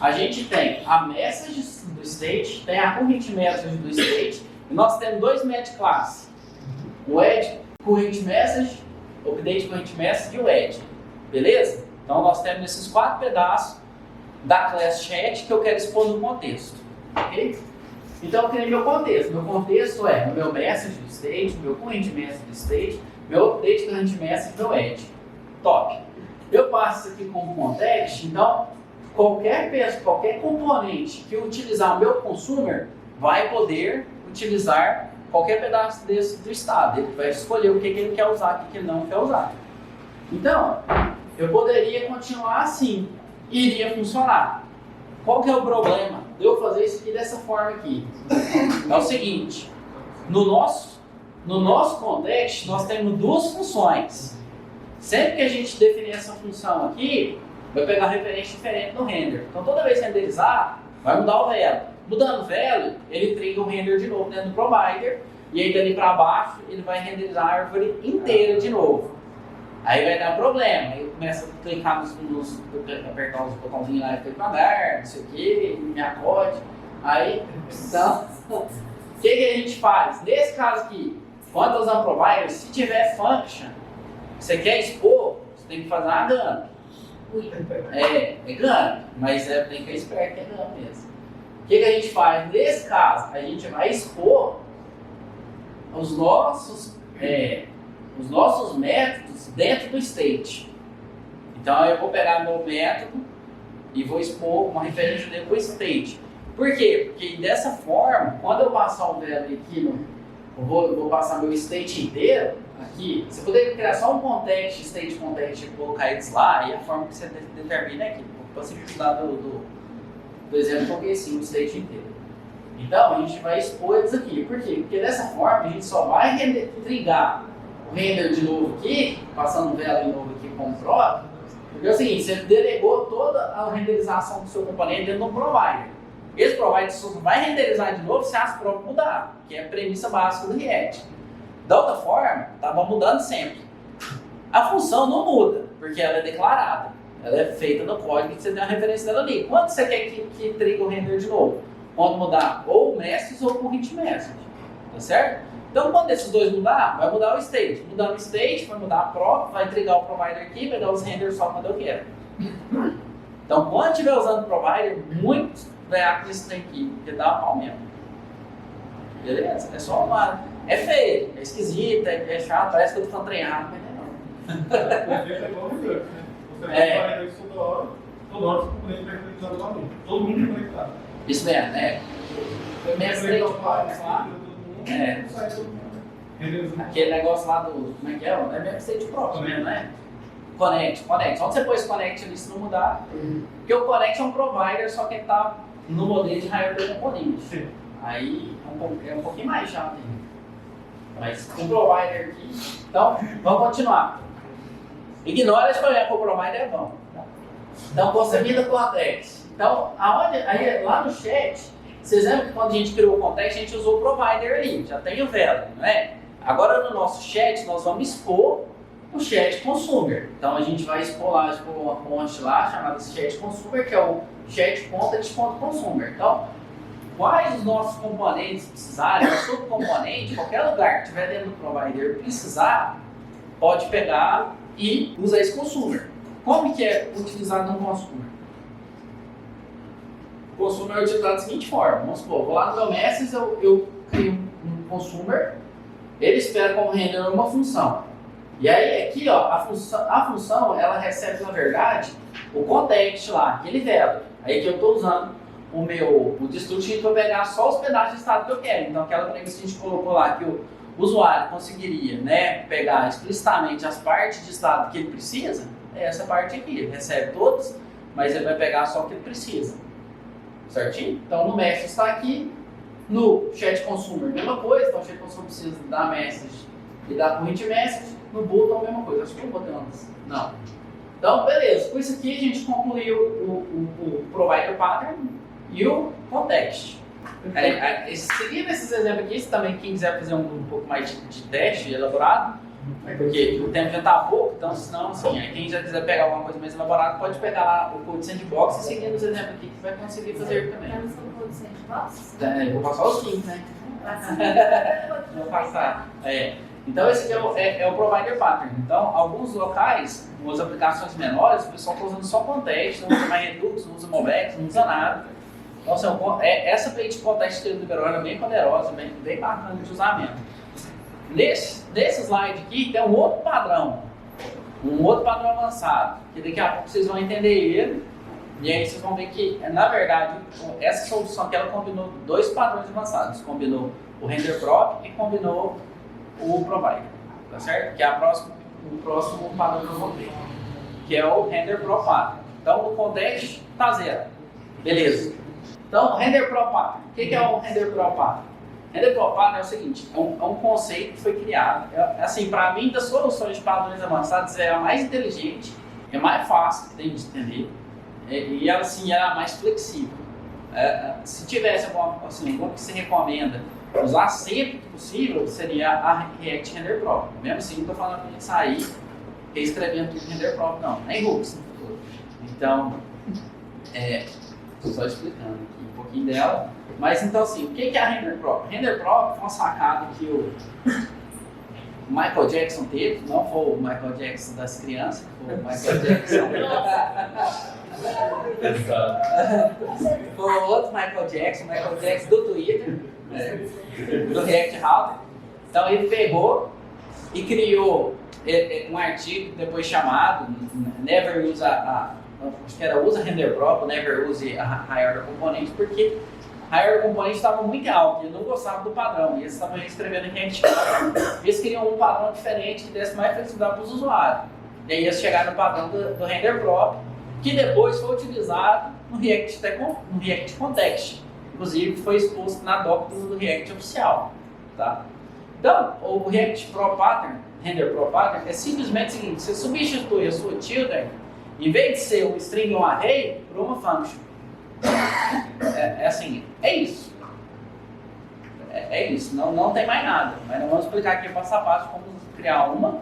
a gente tem a message do state, tem a current message do state, e nós temos dois met classes. O add current message, update current message e o add. Beleza? Então nós temos esses 4 pedaços da class chat que eu quero expor no contexto. Ok? Então eu criei meu contexto. Meu contexto é o meu message do state, meu current message do state, meu update current message e meu add. Top. Eu passo isso aqui como context, então qualquer componente que utilizar o meu consumer vai poder utilizar qualquer pedaço desse do estado. Ele vai escolher o que ele quer usar e o que ele não quer usar. Então, eu poderia continuar assim, iria funcionar. Qual que é o problema de eu fazer isso aqui dessa forma aqui? É o seguinte, no nosso contexto, nós temos duas funções. Sempre que a gente definir essa função aqui, vai pegar referência diferente no render. Então, toda vez que renderizar, vai mudar o value. Mudando o value, ele triga o render de novo dentro do provider, e aí dali para baixo, ele vai renderizar a árvore inteira de novo. Aí vai dar problema, aí começa a clicar apertar os botãozinhos lá e fica devagar, não sei o que, me acode. Aí, então, o que a gente faz? Nesse caso aqui, quando eu usar provider, se tiver function, você quer expor, você tem que fazer uma GAN. É GAN, mas tem que ser esperto que é GAN mesmo. O que a gente faz? Nesse caso, a gente vai expor os nossos métodos dentro do state. Então eu vou pegar meu método e vou expor uma referência dentro do state. Por quê? Porque dessa forma, quando eu passar o value aqui, eu vou passar meu state inteiro aqui, você poderia criar só um context, state context e colocar eles lá, e a forma que você determina é aqui. Para simplificar do exemplo, eu coloquei assim, o state inteiro. Então, a gente vai expor eles aqui. Por quê? Porque dessa forma, a gente só vai trigar o render de novo aqui, passando o value de novo aqui com o prop, porque é o seguinte, você delegou toda a renderização do seu componente dentro do provider. Esse provider só vai renderizar de novo se as prop mudar, que é a premissa básica do React. Da outra forma, estava mudando sempre. A função não muda, porque ela é declarada. Ela é feita no código que você tem a referência dela ali. Quando você quer que triga o render de novo? Quando mudar ou o message ou o current message. Tá certo? Então, quando esses dois mudar, vai mudar o state. Mudando o state, vai mudar a prop, vai trigar o provider aqui, vai dar os renders só quando eu quero. Então, quando estiver usando o provider, muito veaco nesse trem aqui, porque dá uma pau mesmo. Beleza? É só uma... É feio, é esquisito, é chato, parece que eu tô falando treinado, mas não É igual o Redux, né? Você vai Redux toda hora o componente vai conectado lá dentro. Todo mundo conectado. Isso mesmo, né? Foi meio estreito lá. Aquele negócio lá do. Como é que é? É mesmo state próprio mesmo, né? Connect. Onde você pôs Connect ali se não mudar? Porque o Connect é um provider, só que ele tá no modelo de higher componente. Sim. Aí é um pouquinho mais chato ainda. Mas com o provider aqui. Então, vamos continuar. Ignora esse problema, o provider é bom. Então, concebido o context. Então, aí, lá no chat, vocês lembram que quando a gente criou o context, a gente usou o provider ali, já tem o value, não é? Agora no nosso chat, nós vamos expor o chat consumer. Então, a gente vai expor uma fonte lá, chamada chat consumer, que é o chat.context.consumer. Então, quais os nossos componentes precisarem, o subcomponente, qualquer lugar que estiver dentro do provider precisar, pode pegar e usar esse consumer. Como que é utilizado no consumer? O consumer é utilizado da seguinte forma, vamos supor, vou lá no meu message, eu crio um consumer, ele espera como render uma função. E aí aqui, ó, a função ela recebe, na verdade, o context lá, aquele value. Aí que eu estou usando o destructivo para pegar só os pedaços de estado que eu quero. Então aquela premissa que a gente colocou lá, que o usuário conseguiria, né, pegar explicitamente as partes de estado que ele precisa, é essa parte aqui, ele recebe todos, mas ele vai pegar só o que ele precisa. Certinho? Então no message está aqui, no chat consumer mesma coisa, então o chat consumer precisa dar message e dar current message, no button a mesma coisa, acho que eu botei antes, não. Então beleza, com isso aqui a gente concluiu o provider pattern e o context. Seguindo esses exemplos aqui, se também quem quiser fazer um pouco mais de teste elaborado, porque o tempo já está pouco, então senão, assim, quem já quiser pegar alguma coisa mais elaborada, pode pegar lá o Code Sandbox e seguindo os exemplos aqui que vai conseguir fazer também. Temos o Code Sandbox? Eu vou passar os links, né? Vou passar. Então esse aqui é o Provider Pattern. Então, alguns locais, as aplicações menores, o pessoal está usando só Context, não usa mais Redux, não usa Movex, não usa nada. Então, assim, essa play de Context que ele liberou é bem poderosa, bem bacana de usar mesmo. Nesse slide aqui tem um outro padrão avançado, que daqui a pouco vocês vão entender ele, e aí vocês vão ver que, na verdade, essa solução aqui ela combinou dois padrões avançados, combinou o render prop e combinou o provider, tá certo? Que é a próxima o próximo padrão que eu vou ter, que é o render pro pattern. Então, o context está 0. Beleza. Então, render pro pattern. O que é o render pro pattern? Render pro pattern é o seguinte, é um conceito que foi criado. Assim, para mim, das soluções de padrões avançados, é a mais inteligente, é mais fácil de entender, e ela, assim, é a mais flexível. Se tivesse alguma que se recomenda usar sempre que possível, seria a React Render Pro. Mesmo assim, não estou falando para a gente sair reescrevendo tudo em Render Pro, não. Nem Hooks. Então, estou só explicando aqui um pouquinho dela. Mas então, assim, o que é a Render Pro? Render Pro foi uma sacada que o Michael Jackson teve, não foi o Michael Jackson das crianças, foi o Michael Jackson. Foi o outro Michael Jackson do Twitter, do React Router. Então ele pegou e criou um artigo depois chamado Never Use acho que era Usa Render Pro, Never Use a High Order Component, porque High Order Component estava muito alto, e eu não gostava do padrão, e eles estavam escrevendo em React Router. Eles queriam um padrão diferente que desse mais flexibilidade para os usuários. E aí eles chegaram no padrão do Render Pro, que depois foi utilizado no React Context. Inclusive foi exposto na doc do React oficial. Tá? Então, o React Pro Pattern, Render Pro Pattern, é simplesmente o seguinte: você substitui a sua tilde, em vez de ser um string ou um array, por uma function. Assim, é isso. É isso, não tem mais nada. Mas não vamos explicar aqui passo a passo como criar uma,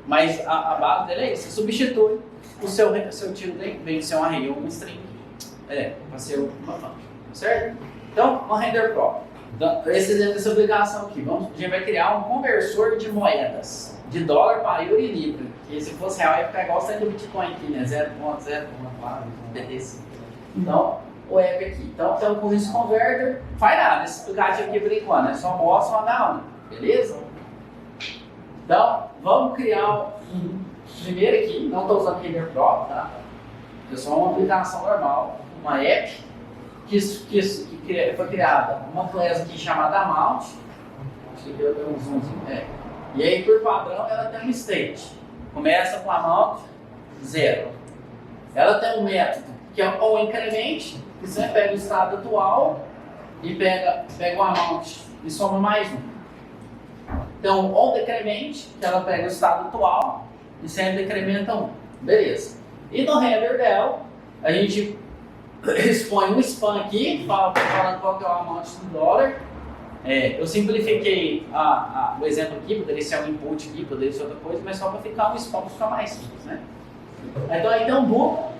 mas a base dele é isso: você substitui o seu tilde em vez de ser um array ou um string, para ser uma function, certo? Então, no Render Pro, então, essa aplicação aqui, a gente vai criar um conversor de moedas, de dólar para euro e libra, que se fosse real ia ficar igual saindo do Bitcoin aqui, né? 0.0.4 BTC. Então, o app aqui. Então, com isso converter, faz nada. Esse aplicativo aqui por enquanto é só boss ou down, beleza? Então, vamos criar primeiro aqui, não estou usando Render Pro, tá? É só uma aplicação normal, uma app que foi criada uma classe aqui chamada Amount. Acho que deu um zoomzinho. E aí, por padrão, ela tem um state. Começa com Amount 0. Ela tem um método que é o increment, que você pega o estado atual e pega o Amount e soma mais um. Então, o decrement, que ela pega o estado atual e sempre decrementa 1. Beleza. E no render dela, a gente expõe um span aqui, falando qual que é o amount do dólar. Eu simplifiquei o exemplo aqui, poderia ser um input aqui, poderia ser outra coisa, mas só para ficar um span, para ficar mais simples, né? Então aí tem um botão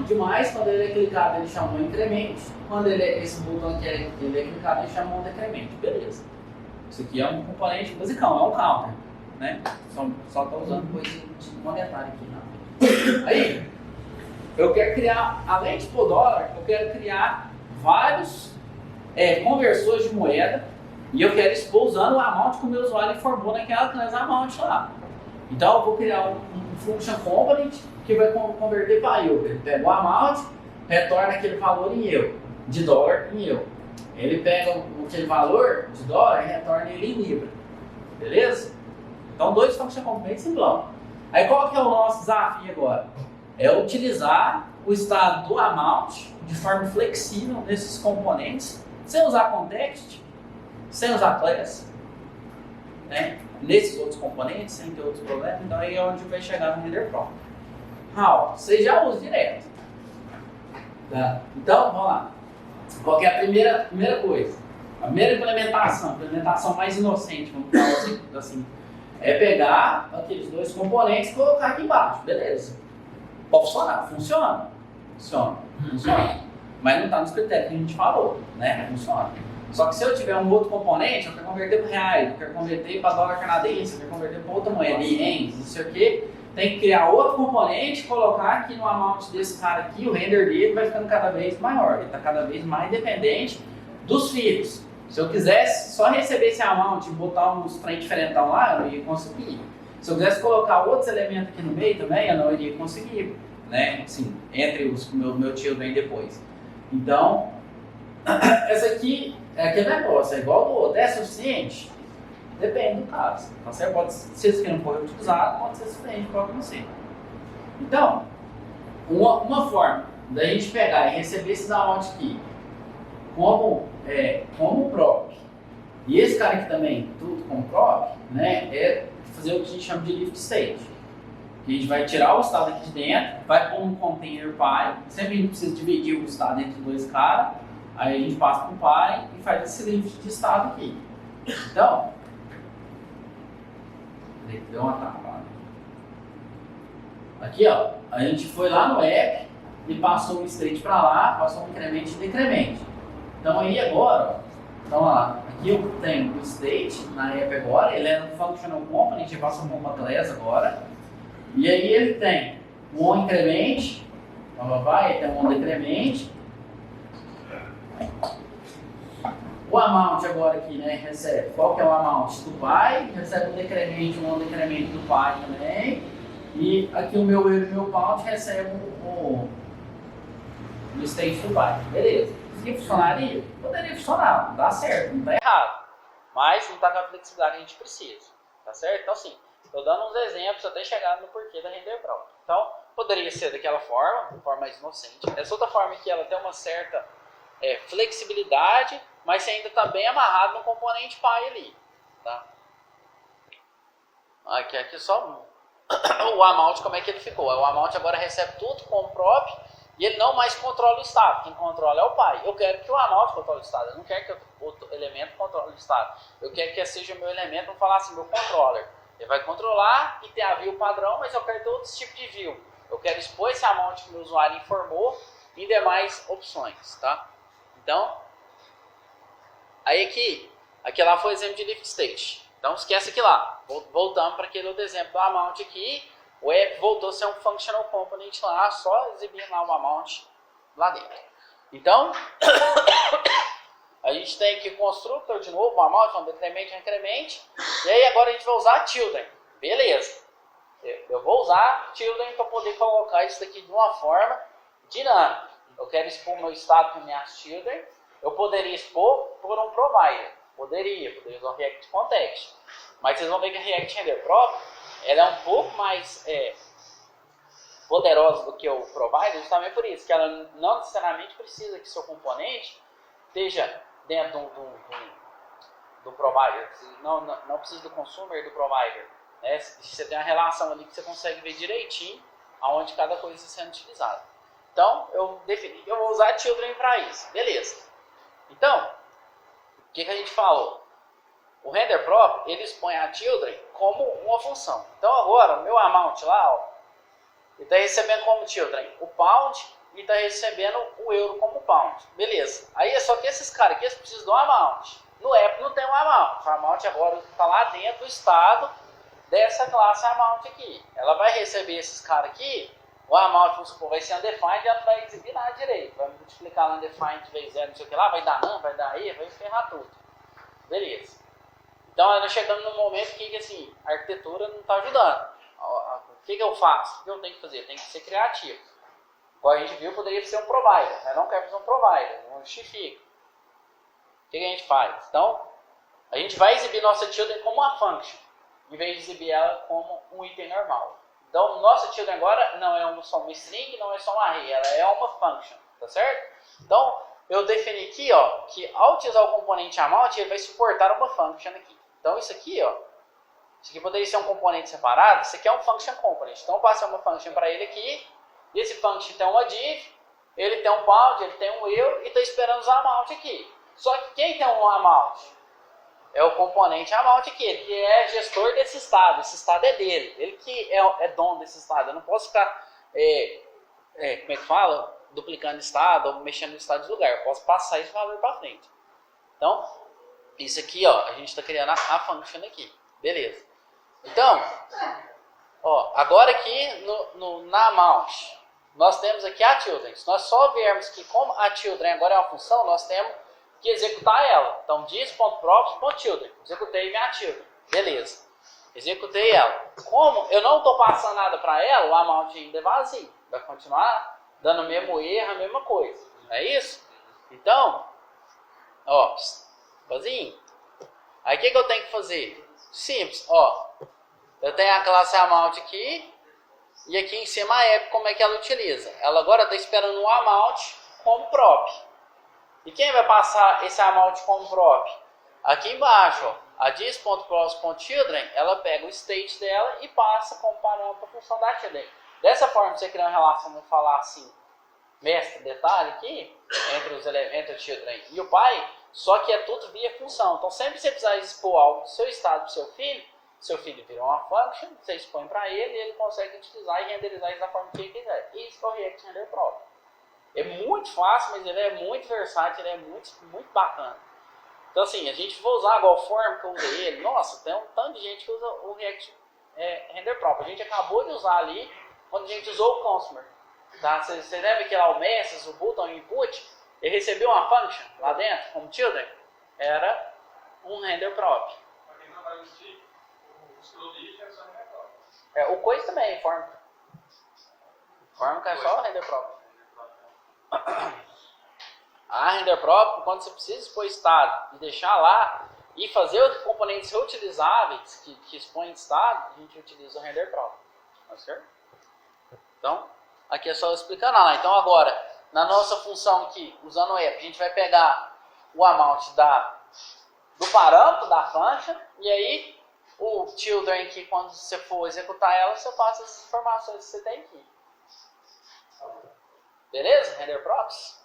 demais, quando ele é clicado ele chama um incremento, quando esse botão aqui ele é clicado ele chama um decremento, beleza. Isso aqui é um componente basicão, é um counter, né? Só está usando coisa de monetário aqui, não. Aí, eu quero criar, além de por dólar, eu quero criar vários conversores de moeda e eu quero expor usando o amount que o meu usuário informou naquela classe amount lá. Então eu vou criar um function component que vai converter para euro. Ele pega o amount, retorna aquele valor em euro, de dólar em euro. Ele pega aquele valor de dólar e retorna ele em libra. Beleza? Então 2 function components simplão. Aí qual que é o nosso desafio agora? É utilizar o estado do amount de forma flexível nesses componentes, sem usar context, sem usar class, né? Nesses outros componentes, sem ter outros problemas. Então aí é onde vai chegar no Render Pro. How? Você já usa direto. Tá? Então, vamos lá. Qual que é a primeira coisa? A primeira implementação mais inocente, vamos falar assim, é pegar aqueles 2 componentes e colocar aqui embaixo. Beleza. Pode funcionar? Funciona. Funciona. Mas não está nos critérios que a gente falou, né? Funciona. Só que se eu tiver um outro componente, eu quero converter para reais, eu quero converter para dólar canadense, eu quero converter para outra moeda, ienes, não sei o quê, tem que criar outro componente, colocar aqui no amount desse cara aqui, o render dele vai ficando cada vez maior, ele está cada vez mais dependente dos filhos. Se eu quisesse só receber esse amount e botar uns trem diferentão lá, eu não ia conseguir. Se eu quisesse colocar outros elementos aqui no meio também, eu não iria conseguir, né? Assim, entre os que o meu tio vem depois. Então, essa aqui é aquele negócio, é igual do outro, é suficiente? Depende do caso. Tá certo? Pode ser que não for utilizado, pode ser suficiente para você. Então, uma forma da gente pegar e receber esse download aqui como prop, e esse cara aqui também, tudo como prop, né, é fazer o que a gente chama de lift state. A gente vai tirar o estado aqui de dentro, vai pôr um container pi, sempre a gente precisa dividir o estado entre dois caras, aí a gente passa para o pi e faz esse lift de estado aqui. Então, deu uma travada. Aqui, ó, a gente foi lá no app e passou um state para lá, passou um increment e decrement. Então aí agora, ó, então lá, aqui eu tenho o state na app agora, ele é no functional component, eu passo para uma class agora, e aí ele tem o on increment, ele tem o on decrement, o amount agora aqui, né, recebe, qual que é o amount do pi, recebe o decrement, o on decrement do pi também, e aqui o meu euro e o meu pound recebe o state do pi, beleza. Isso aqui funcionaria? Poderia funcionar, dá certo, não está errado, mas não está com a flexibilidade que a gente precisa, tá certo? Então assim, estou dando uns exemplos até chegar no porquê da render prop. Então, poderia ser daquela forma, de forma mais inocente. Essa outra forma que ela tem uma certa flexibilidade, mas você ainda está bem amarrado no componente pi ali, tá? Aqui só o amount, como é que ele ficou. O amount agora recebe tudo como prop e ele não mais controla o estado. Quem controla é o pi. Eu quero que o amount controle o estado. Eu não quero que o outro elemento controle o estado. Eu quero que esse seja o meu elemento, vamos falar assim, meu controller. Ele vai controlar e tem a view padrão, mas eu quero ter outros tipos de view. Eu quero expor esse amount que o meu usuário informou em demais opções, tá? Então, aí aqui lá foi o exemplo de lift state. Então esquece aqui lá. Voltamos para aquele outro exemplo do amount aqui. O app voltou a ser um functional component lá, só exibindo lá o amount lá dentro. Então, a gente tem aqui o constructor de novo, um amount, um decrement, um increment. E aí agora a gente vai usar children. Beleza. Eu vou usar children para poder colocar isso daqui de uma forma dinâmica. Eu quero expor o meu estado com minhas children. Eu poderia expor por um provider. Poderia usar o React Context. Mas vocês vão ver que a React Render Prop ela é um pouco mais poderosa do que o provider, justamente por isso, que ela não necessariamente precisa que seu componente esteja dentro do provider. Não precisa do consumer do provider. Né? Você tem uma relação ali que você consegue ver direitinho aonde cada coisa está sendo utilizada. Então, eu defini que eu vou usar children para isso. Beleza. Então, o que a gente falou? O render prop, ele expõe a children como uma função. Então agora, o meu amount lá, ó, ele está recebendo como children o pound e está recebendo o euro como pound. Beleza. Aí é só que esses caras aqui, eles precisam do amount. No app não tem um amount. O amount agora está lá dentro do estado dessa classe amount aqui. Ela vai receber esses caras aqui, o amount, vamos supor, vai ser undefined e ela não vai exibir nada direito. Vai multiplicar lá undefined vezes 0, não sei o que lá, vai dar none, vai dar e, vai ferrar tudo. Beleza. Então nós chegamos num momento que assim, a arquitetura não está ajudando. O que eu faço? O que eu tenho que fazer? Eu tenho que ser criativo. Como a gente viu, poderia ser um provider. Eu não quero fazer um provider, não justifica. O que a gente faz? Então, a gente vai exibir nossa children como uma function, em vez de exibir ela como um item normal. Então, nossa children agora não é só uma string, não é só um array, ela é uma function, tá certo? Então, eu defini aqui, ó, que ao utilizar o componente amount, ele vai suportar uma function aqui. Então isso aqui, ó, isso aqui poderia ser um componente separado, isso aqui é um function component. Então eu passei uma function para ele aqui, e esse function tem uma div, ele tem um pound, ele tem um euro, e está esperando os amount aqui. Só que quem tem um amount? É o componente amount aqui, ele que é gestor desse estado, esse estado é dele, ele que é dono desse estado. Eu não posso ficar, como é que fala? Duplicando estado, ou mexendo no estado de lugar, eu posso passar esse valor para frente. Então, isso aqui, ó, a gente está criando a function aqui, beleza. Então, ó, agora aqui na amount, nós temos aqui a children. Se nós só viermos que como a children agora é uma função, nós temos que executar ela. Então, dis.props.children, executei minha children, beleza. Executei ela. Como eu não estou passando nada para ela, o amount ainda é vazio, vai continuar dando o mesmo erro, a mesma coisa, não é isso? Então, ó, vazio. Aí o que eu tenho que fazer? Simples, ó. Eu tenho a classe amount aqui e aqui em cima a app, como é que ela utiliza? Ela agora está esperando um amount como prop. E quem vai passar esse amount como prop? Aqui embaixo, ó, a this.cross.children, ela pega o state dela e passa como parâmetro para a função da children. Dessa forma, você criar uma relação, vamos falar assim, mestre, detalhe aqui, entre o children e o pai, só que é tudo via função. Então, sempre que você precisar expor algo do seu estado para o seu filho vira uma function, você expõe para ele e ele consegue utilizar e renderizar isso da forma que ele quiser. Isso é o React Render Prop. É muito fácil, mas ele é muito versátil, ele é muito, muito bacana. Então, assim, a gente vai usar igual o Form que eu usei ele. Nossa, tem um tanto de gente que usa o React Render Prop. A gente acabou de usar ali quando a gente usou o Consumer. Tá? Você deve que lá o message, o button input, ele recebeu uma function lá dentro, como children, era um render prop. Para quem não vai existir, o scroll é só render prop. O coisa também, form. Form que é só o render prop. A render prop, quando você precisa expor estado e deixar lá e fazer os componentes reutilizáveis que expõem estado, a gente utiliza o render prop. Tá certo? Então, aqui é só explicando lá. Então agora, na nossa função aqui, usando o app, a gente vai pegar o amount do parâmetro da function e aí o children aqui, quando você for executar ela, você passa as informações que você tem aqui. Beleza? Render props?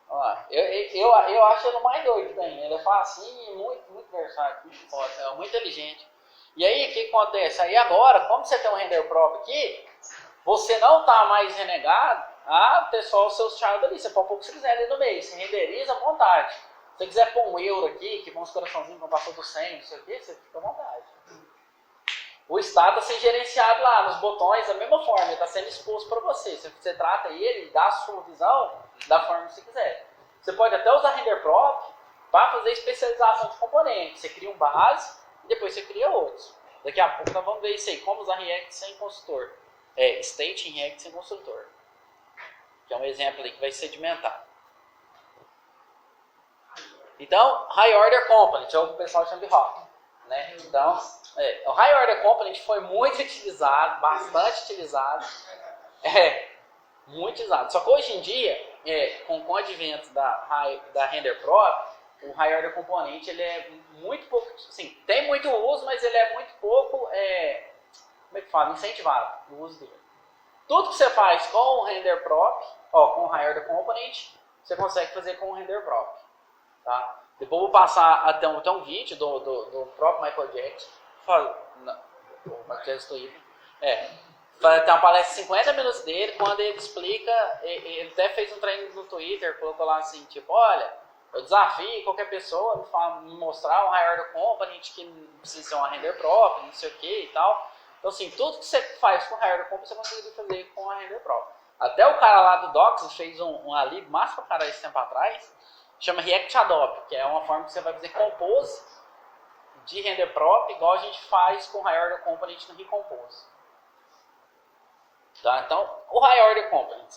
Ó, eu acho ele o mais doido também. Ele é facinho, muito versátil, muito forte, é muito inteligente. E aí, o que acontece? Aí agora, como você tem um render prop aqui, você não está mais renegado a ter só os seus child ali. Você pode pôr o que você quiser ali no meio. Você renderiza à vontade. Se você quiser pôr um euro aqui, que põe uns coraçãozinhos que passou do 100, não sei o que, você fica à vontade. O estado está sendo gerenciado lá nos botões da mesma forma. Ele está sendo exposto para você. Você trata ele e dá a sua visão da forma que você quiser. Você pode até usar render prop para fazer especialização de componentes. Você cria um base e depois você cria outros. Daqui a pouco nós vamos ver isso aí, como usar React sem construtor. State em React sem construtor. Que é um exemplo aí que vai sedimentar. Então, High Order Component, é o que o pessoal chama de HOC. Né? Então, o High Order Component foi muito utilizado, bastante utilizado. Muito utilizado. Só que hoje em dia, com o advento da Render Prop, o High Order Component ele é muito pouco, sim, tem muito uso, mas ele é muito pouco, como é que fala, incentivado o uso dele. Tudo que você faz com o Render Prop, com o High Order Component, você consegue fazer com o Render Prop. Tá? Depois eu vou passar até um vídeo do próprio Michael Jackson. O Michael Jackson tem uma palestra de 50 minutos dele, quando ele explica, ele até fez um treino no Twitter, colocou lá assim, tipo, olha, eu desafio qualquer pessoa me mostrar um High Order Component que não precisa ser uma Render Prop, não sei o que e tal. Então assim, tudo que você faz com High Order Component, você consegue fazer com a Render Prop. Até o cara lá do Docs fez um ali, massa pra caralho esse tempo atrás, chama React Adopt, que é uma forma que você vai fazer compose de Render Prop, igual a gente faz com High Order Component no Recompose. Tá? Então, o High Order Component.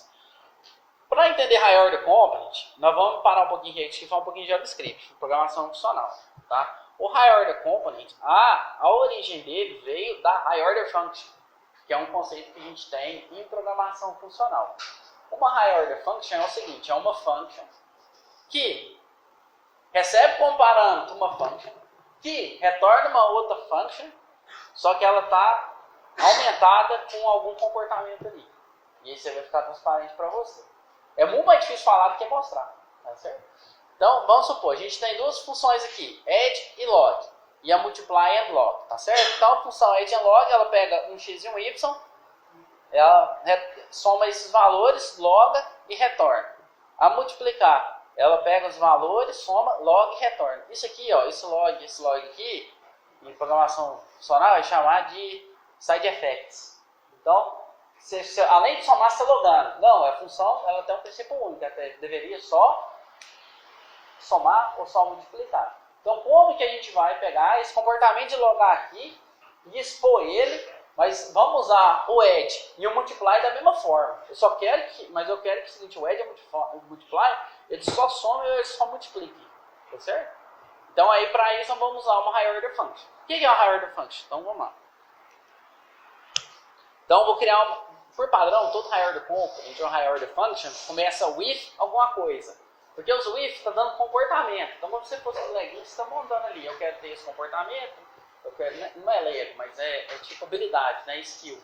Para entender High Order Component, nós vamos parar um pouquinho em React e falar um pouquinho de JavaScript, programação funcional. Tá? O High Order Component, a origem dele veio da High Order Function, que é um conceito que a gente tem em programação funcional. Uma High Order Function é o seguinte, é uma function que recebe como parâmetro uma function, que retorna uma outra function, só que ela está aumentada com algum comportamento ali. E aí você vai ficar transparente para você. É muito mais difícil falar do que mostrar, tá certo? Então, vamos supor, a gente tem duas funções aqui, add e log, e a multiply and log, tá certo? Então, a função add and log, ela pega um x e um y, ela soma esses valores, loga e retorna. A multiplicar, ela pega os valores, soma, log e retorna. Isso aqui, ó, esse log aqui, em programação funcional, vai chamar de side effects. Então, além de somar, você está logando. Não, a função ela tem um princípio único, até deveria só somar ou só multiplicar. Então, como que a gente vai pegar esse comportamento de logar aqui e expor ele, mas vamos usar o add e o multiply da mesma forma. Eu quero que o seguinte, o add e o multiply, eles só somam e eles só multiplicam, tá certo? Então aí para isso nós vamos usar uma high order function. O que é uma high order function? Então vamos lá. Então eu vou criar por padrão, todo high order component ou high order function começa with alguma coisa. Porque os with está dando comportamento. Então como se fosse um leguinho, você está montando ali. Eu quero ter esse comportamento, eu quero, não é Lego, mas é tipo habilidade, né? Skill.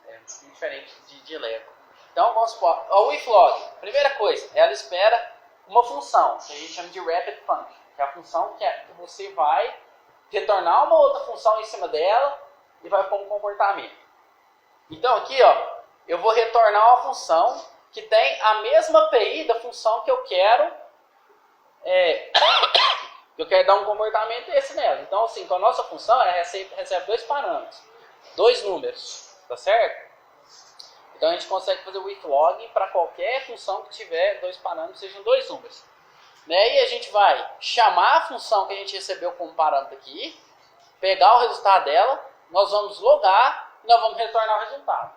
É diferente de Lego. Então vamos supor, o with log, primeira coisa, ela espera uma função, que a gente chama de rapid function, que é a função que você vai retornar uma outra função em cima dela e vai pôr um comportamento. Então aqui, ó, eu vou retornar uma função que tem a mesma API da função que eu quero dar um comportamento esse nela. Então assim, com a nossa função, ela recebe dois parâmetros, dois números, tá certo? Então a gente consegue fazer o with log para qualquer função que tiver dois parâmetros, sejam dois números. Né? E a gente vai chamar a função que a gente recebeu como parâmetro aqui, pegar o resultado dela, nós vamos logar e nós vamos retornar o resultado.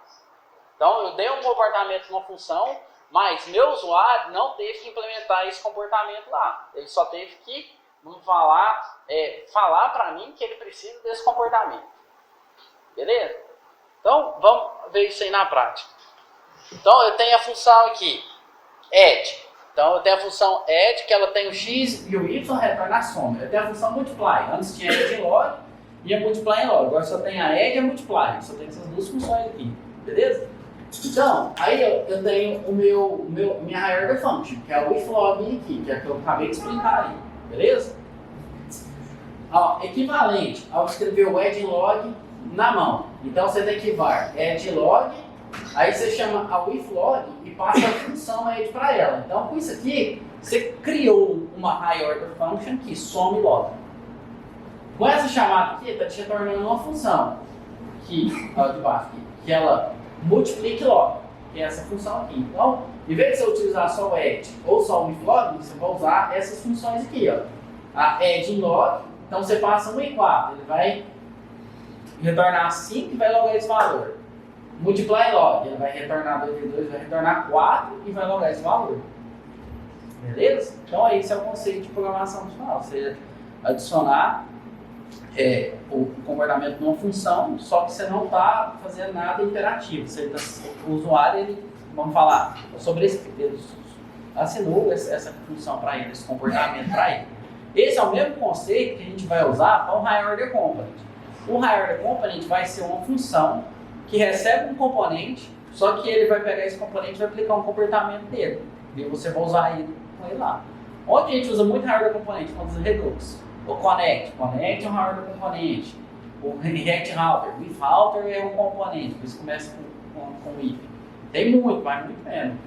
Então eu dei um comportamento numa função, mas meu usuário não teve que implementar esse comportamento lá. Ele só teve que falar para mim que ele precisa desse comportamento. Beleza? Então vamos ver isso aí na prática. Então eu tenho a função aqui, add. Então eu tenho a função add, que ela tem o x e o y retorna a soma. Eu tenho a função multiply. Antes tinha add em log e a multiply em log. Agora só tem a add e a multiply. Só tem essas duas funções aqui. Beleza? Então, aí eu tenho minha high order function, que é o with log aqui, que é o que eu acabei de explicar aí. Beleza? Ó, equivalente ao escrever o add em log na mão. Então você tem que var add log, aí você chama a with log e passa a função add para ela. Então com isso aqui, você criou uma high order function que some log. Com essa chamada aqui, está te retornando uma função que, de baixo aqui, que ela multiplique log, que é essa função aqui. Então, em vez de você utilizar só o add ou só o with log, você vai usar essas funções aqui, ó. A add em log, então você passa 1 e 4, ele vai retornar 5 e vai logar esse valor. Multiply log, ele vai retornar 2 e 2, vai retornar 4 e vai logar esse valor. Beleza? Então esse é o conceito de programação funcional. Você adicionar o comportamento numa função, só que você não está fazendo nada interativo. O usuário, ele, vamos falar sobre ele assinou essa função para ele, esse comportamento para ele. Esse é o mesmo conceito que a gente vai usar para o high order component. O high order component vai ser uma função que recebe um componente, só que ele vai pegar esse componente e vai aplicar um comportamento dele. E você vai usar ele com ele lá. Onde a gente usa muito high order component? Quando usa Redux. O Connect é um high order componente. O React Router. O if Router é um componente, por isso começa com if. Tem muito, mas muito menos.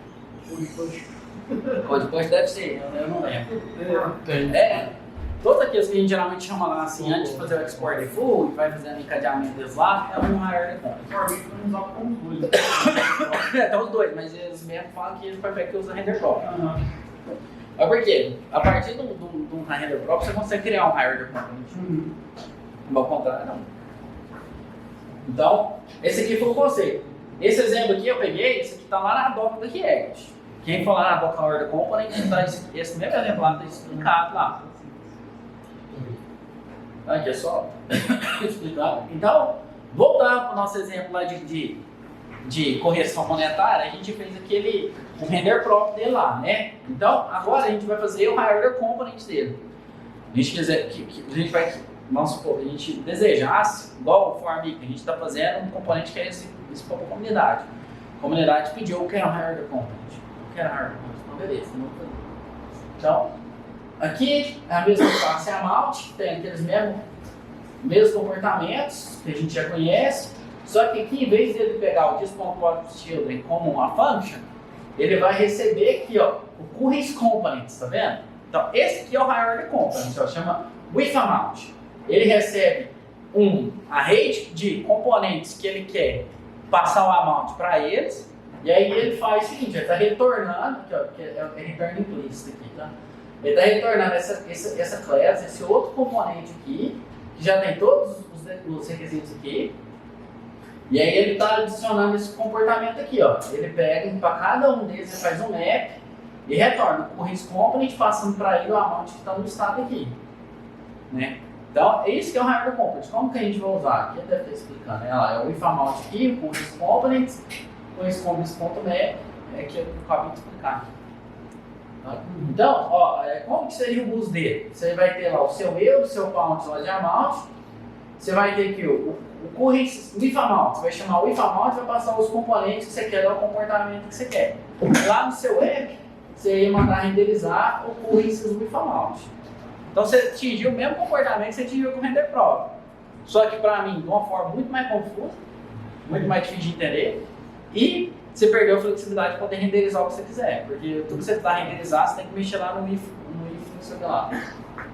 Code push deve ser, eu não lembro. Todos aqueles que a gente geralmente chama lá assim, antes de fazer o export full e vai fazendo encadeamento deles lá, é um high order component. Normalmente vamos usar como os dois. Então os dois, mas eles mesmo falam que eles preferem que usa render prop. É porque, a partir de um render prop, você consegue criar um high order component. Ao contrário, não. Então, esse aqui foi o conceito. Esse exemplo aqui eu peguei, esse aqui está lá na doc da React. Quem for lá na doc order component, esse mesmo exemplo lá está explicado lá. Aqui é só explicar. Então, voltando para o nosso exemplo lá de correção monetária, a gente fez o render prop dele lá, né? Então, agora a gente vai fazer o high order component dele. A gente quiser que a gente vai, vamos supor, a gente desejasse, igual o Formic, a gente está fazendo um componente que é esse para a comunidade. A comunidade pediu, eu quero um high order component. Eu quero um high order component. Então, beleza, não vou fazer. Então, aqui a mesma classe amount, tem aqueles mesmos comportamentos que a gente já conhece, só que aqui, em vez de ele pegar o this.children como uma function, ele vai receber aqui, ó, o current components, tá vendo? Então, esse aqui é o high order component, ó, chama with amount. Ele recebe um array de componentes que ele quer passar o amount para eles, e aí ele faz o seguinte, ele está retornando, aqui, ó, que é return implicit aqui, tá? Ele está retornando essa class, esse outro componente aqui, que já tem todos os requisitos aqui, e aí ele está adicionando esse comportamento aqui, ó. Ele pega para cada um deles, ele faz um map e retorna o current component, passando para ele o amount que está no estado aqui. né? Então, é isso que é o Higher Component. Como que a gente vai usar? Aqui deve estar explicando, né? Lá, é o if amount aqui, com os components, com esse components.me, é que eu acabei de explicar aqui. Tá? Então, ó, como que seria o uso dele? Você vai ter lá o seu eu, o seu count lá de amount, você vai ter aqui o currency, o if amount, você vai chamar o if amount e vai passar os componentes que você quer, dar o comportamento que você quer. Lá no seu app, você ia mandar renderizar o currency do if amount. Então você atingiu o mesmo comportamento que você atingiu com o render próprio. Só que para mim, de uma forma muito mais confusa, muito mais difícil de entender, e você perdeu a flexibilidade de poder renderizar o que você quiser. Porque tudo que você precisar renderizar, você tem que mexer lá no if não sei o que lá,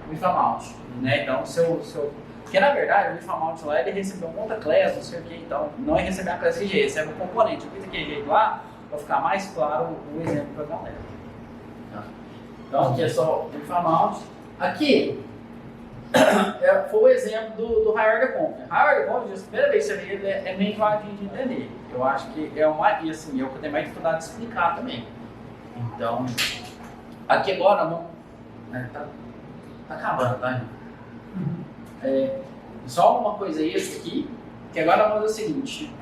no if amount. Né? Então, porque na verdade, o if amount lá, ele recebeu uma outra classe, não sei o que, então não é receber a classe que recebe um componente. Eu fiz aquele jeito lá, para ficar mais claro o exemplo para a galera. Então, aqui é só o if amount. Aqui foi o exemplo do Higher the Component. Higher the Component, a primeira vez que você vê ele, é meio invadido de entender. Eu acho que é uma, e assim, eu tenho mais dificuldade de explicar também. Então, aqui agora, vamos. Tá acabando, tá? Só uma coisa extra aqui, que agora vamos fazer o seguinte: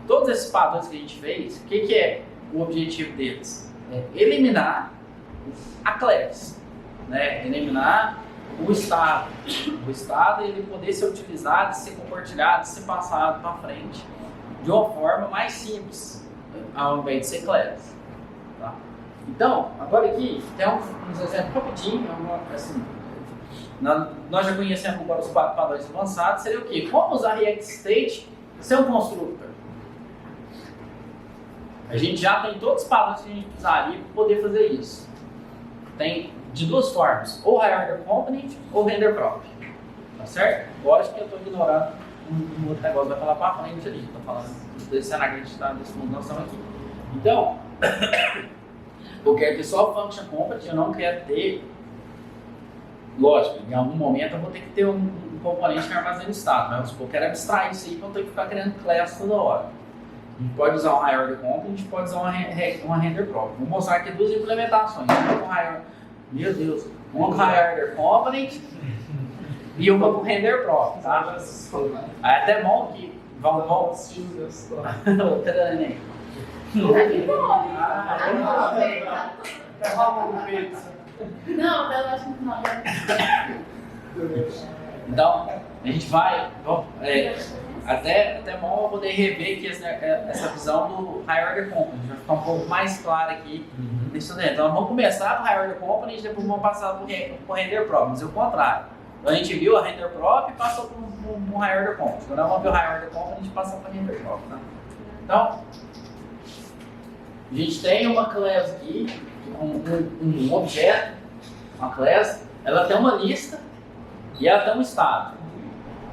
todos esses padrões que a gente fez, o que é o objetivo deles? É eliminar a classe. Né, eliminar o estado. O estado ele poder ser utilizado, ser compartilhado, ser passado para frente de uma forma mais simples, ao invés de ser class. Tá? Então, agora aqui tem uns exemplos rapidinho. Assim, nós já conhecemos agora os padrões avançados. Seria o quê? Como usar React State sem um constructor? A gente já tem todos os padrões que a gente precisaria para poder fazer isso. Tem de duas formas, ou Higher Component ou Render Prop, tá certo? Lógico que eu estou ignorando um outro negócio, vai falar para frente ali, estou falando desse cenário que a gente está nesse mundo nós estamos aqui. Então, eu quero ter só Function Component, eu não quero ter, lógico, em algum momento eu vou ter que ter um componente que armazena o estado, mas eu quero abstrair isso aí para não ter que ficar criando class toda hora. A gente pode usar um Higher Component, a gente pode usar uma Render Prop. Vou mostrar aqui duas implementações, meu Deus, uma com Higher Component e uma com Render Prop, tá? Aí até bom que vamos treinei. Não, eu acho que não. Então, a gente vai até bom eu poder rever aqui essa visão do Higher Component, vai ficar um pouco mais claro aqui nisso dentro. Então, vamos começar com o Higher Component e depois vamos passar para o Render Prop, mas é o contrário. Então, a gente viu a Render Prop e passou para o Higher Component. Quando vamos ver o Higher Component, a gente passa para o Render Prop. Tá? Então, a gente tem uma class aqui, um objeto, uma class, ela tem uma lista e ela tem um estado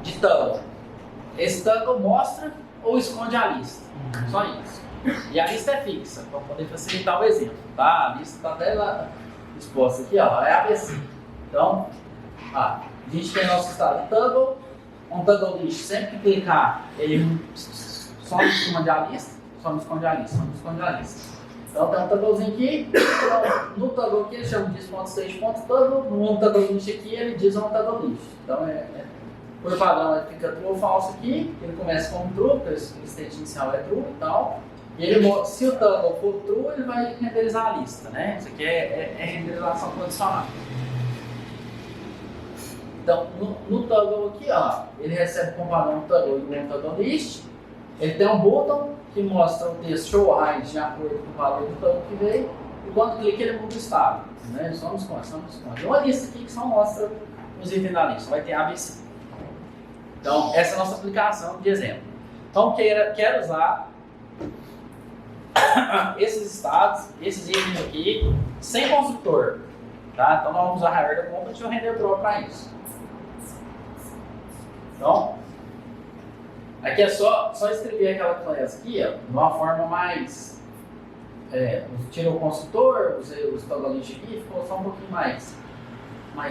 de toggle. Esse toggle mostra ou esconde a lista, só isso. E a lista é fixa, para poder facilitar o exemplo, tá? A lista está até lá exposta aqui, ó, é ABC. Então, a gente tem nosso estado de toggle, um toggle list, sempre que clicar, ele some em cima da lista, só me esconde a lista, só me esconde a lista. Então tem um togglezinho aqui, então, no toggle aqui ele chama de disk.state.toggle, no toggle list aqui ele diz um toggle list. Então por padrão ele fica true ou falso aqui, ele começa como true, porque o state inicial é true e tal. E ele, se o toggle for true, ele vai renderizar a lista, né? Isso aqui é renderização condicional. Então no toggle aqui, ó, ele recebe como padrão um toggle e um toggle list. Ele tem um botão que mostra o texto show hide de acordo com o valor do toggle que veio. E quando clica ele muda o estado, né? Só nos esconde. Tem uma lista aqui que só mostra os itens da lista, vai ter ABC. Então, essa é a nossa aplicação de exemplo. Então, quero usar esses estados, esses itens aqui, sem construtor. Tá? Então, nós vamos usar Higher Component e o Render Prop para isso. Então, aqui é só escrever aquela classe aqui, ó, de uma forma mais... tira o construtor, usei os toggle list aqui, ficou só um pouquinho mais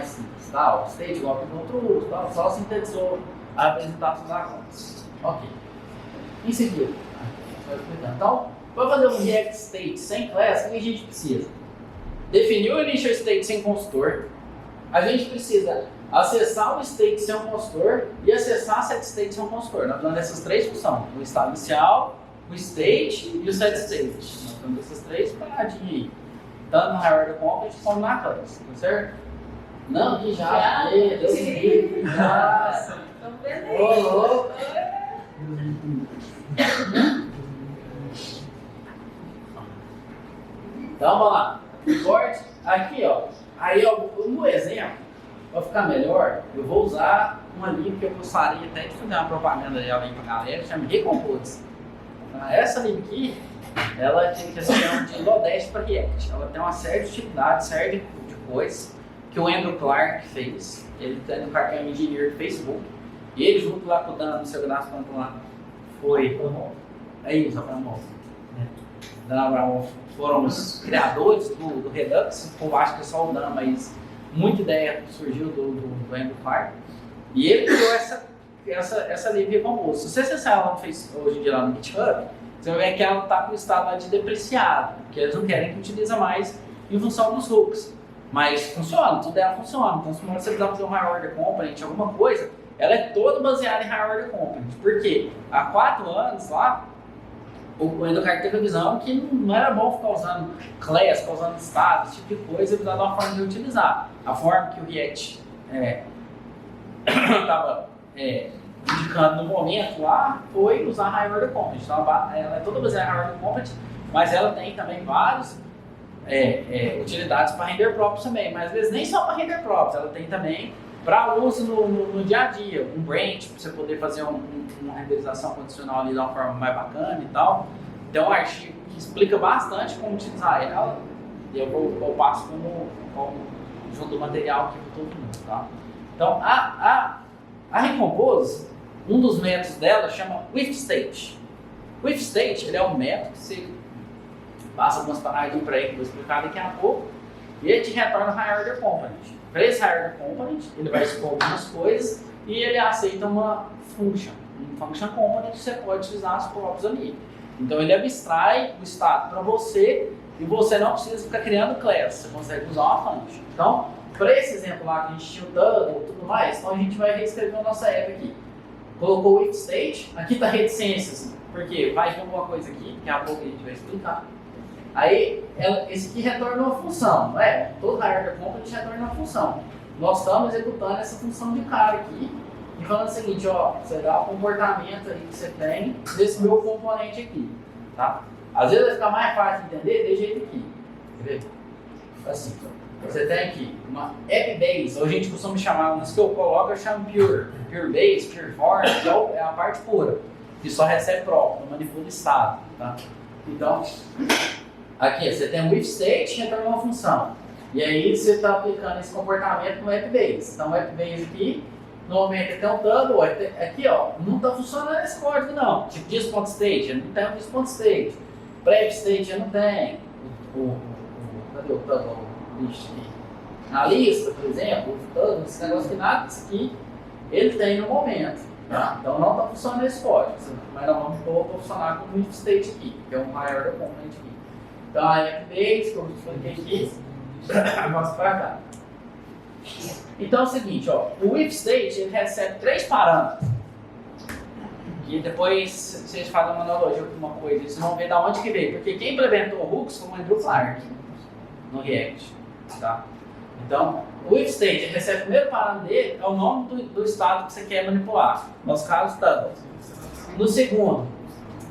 simples. Tá? O state igual para o true, tá? Só sintetizou a apresentação da classe. Ok. Em seguida, então, para fazer um React State sem class, o que a gente precisa? Definir o initial state sem construtor. A gente precisa acessar o state sem um consultor e acessar set state sem um consultor. Nós usamos essas três funções: o estado inicial, o state e o set state. Nós temos essas três paradinhas aí, tanto no higher order component como na classe, tá certo? Não, que já. Deus me livre, já. Então, beleza. Ô, louco. Então vamos lá. Corte aqui, ó. Aí no exemplo, para ficar melhor, eu vou usar uma lib que eu gostaria até de fazer uma propaganda dela aí pra galera, chama Recompose. Essa lib aqui, ela tem questão de Lodest para React. Ela tem uma série de utilidades, série de coisas que o Andrew Clark fez. Ele tem no cartão engineer do Facebook. E ele junto lá com o Dan, no seu braço, lá, foi. É isso, Abraão. Dan Abraão foram os criadores do Redux. Eu acho que é só o Dan, mas muita ideia surgiu do Andrew Clark. E ele criou essa lib Recompose. Se você acessar ela hoje em dia lá no GitHub, você vai ver que ela está com o estado lá de depreciado, porque eles não querem que utilize mais em função dos hooks. Mas funciona, tudo dela funciona. Então, se você precisar fazer um higher order component, alguma coisa, ela é toda baseada em higher order component. Por quê? Há 4 anos lá, o Andrew Clark teve a visão que não era bom ficar usando class, ficar usando estado, esse tipo de coisa, e precisar de uma forma de utilizar. A forma que o React estava indicando no momento lá foi usar higher order component. Então, ela é toda baseada em higher order component, mas ela tem também vários utilidades para render props também, mas às vezes nem só para render props, ela tem também para uso no dia a dia, um branch para você poder fazer uma renderização condicional ali de uma forma mais bacana e tal. Então um artigo que explica bastante como utilizar ela, e eu passo como junto do material aqui para todo mundo, tá? Então a Recompose, um dos métodos dela chama WithState. WithState, ele é um método que você passa algumas paradinhas para ele que eu vou explicar daqui a pouco, e ele te retorna o higher order component. Para esse higher order component, ele vai expor algumas coisas e ele aceita uma function component que você pode utilizar as próprias ali. Então ele abstrai o estado para você e você não precisa ficar criando class, você consegue usar uma function. Então, para esse exemplo lá que a gente tinha o Tunnel e tudo mais, então a gente vai reescrever a nossa app aqui. Colocou o if state, aqui está reticências, porque vai ter alguma coisa aqui, daqui a pouco a gente vai explicar. Aí, esse aqui retorna uma função, não é? Todo higher order component retorna uma função. Nós estamos executando essa função de cara aqui e falando o seguinte, ó, você dá o comportamento aí que você tem desse meu componente aqui, tá? Às vezes vai ficar mais fácil de entender desse jeito aqui, quer ver? Assim, você tem aqui uma app base, ou a gente costuma chamar, nas que eu coloco eu chamo pure base, pure form, que é a parte pura, que só recebe prop, não manipula estado, tá? Então, aqui você tem um if state que retorna uma função. E aí você está aplicando esse comportamento no app base. Então o app base aqui, no momento tem um toggle, aqui ó, não está funcionando esse código não. Tipo this.state, não tem um this.state. Prep state não tem. Cadê o toggle list aqui? Na lista, por exemplo, o toggle, esse negócio que nada disso aqui, ele tem no momento. Tá? Então não está funcionando esse código. Mas nós vamos pôr para funcionar com o if state aqui, que é um higher order component aqui. Então a app base, como eu expliquei aqui, vamos para cá. Então é o seguinte, ó, o if state ele recebe 3 parâmetros. E depois vocês fazem uma analogia com uma coisa, vocês vão ver de onde que veio. Porque quem implementou o hooks foi o Andrew Clark no React. Tá? Então, o if state ele recebe o primeiro parâmetro dele, é o nome do estado que você quer manipular. No nosso caso, toggle. No segundo,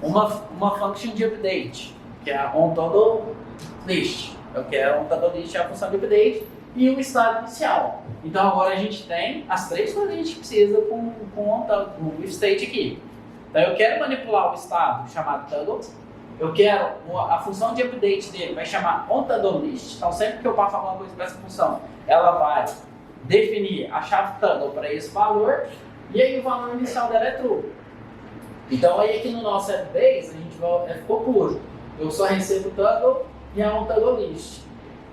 uma function de update, que é a onToggleList. Eu quero onToggleList é a função de update e o estado inicial. Então agora a gente tem as 3 coisas que a gente precisa com o if state aqui. Então eu quero manipular o estado chamado toggle. Eu quero a função de update dele vai chamar onToggleList. Então sempre que eu passo alguma coisa para essa função, ela vai definir a chave toggle para esse valor e aí o valor inicial dela é true. Então aí aqui no nosso app base a gente ficou puro. Eu só recebo o toggle e a onToggleList.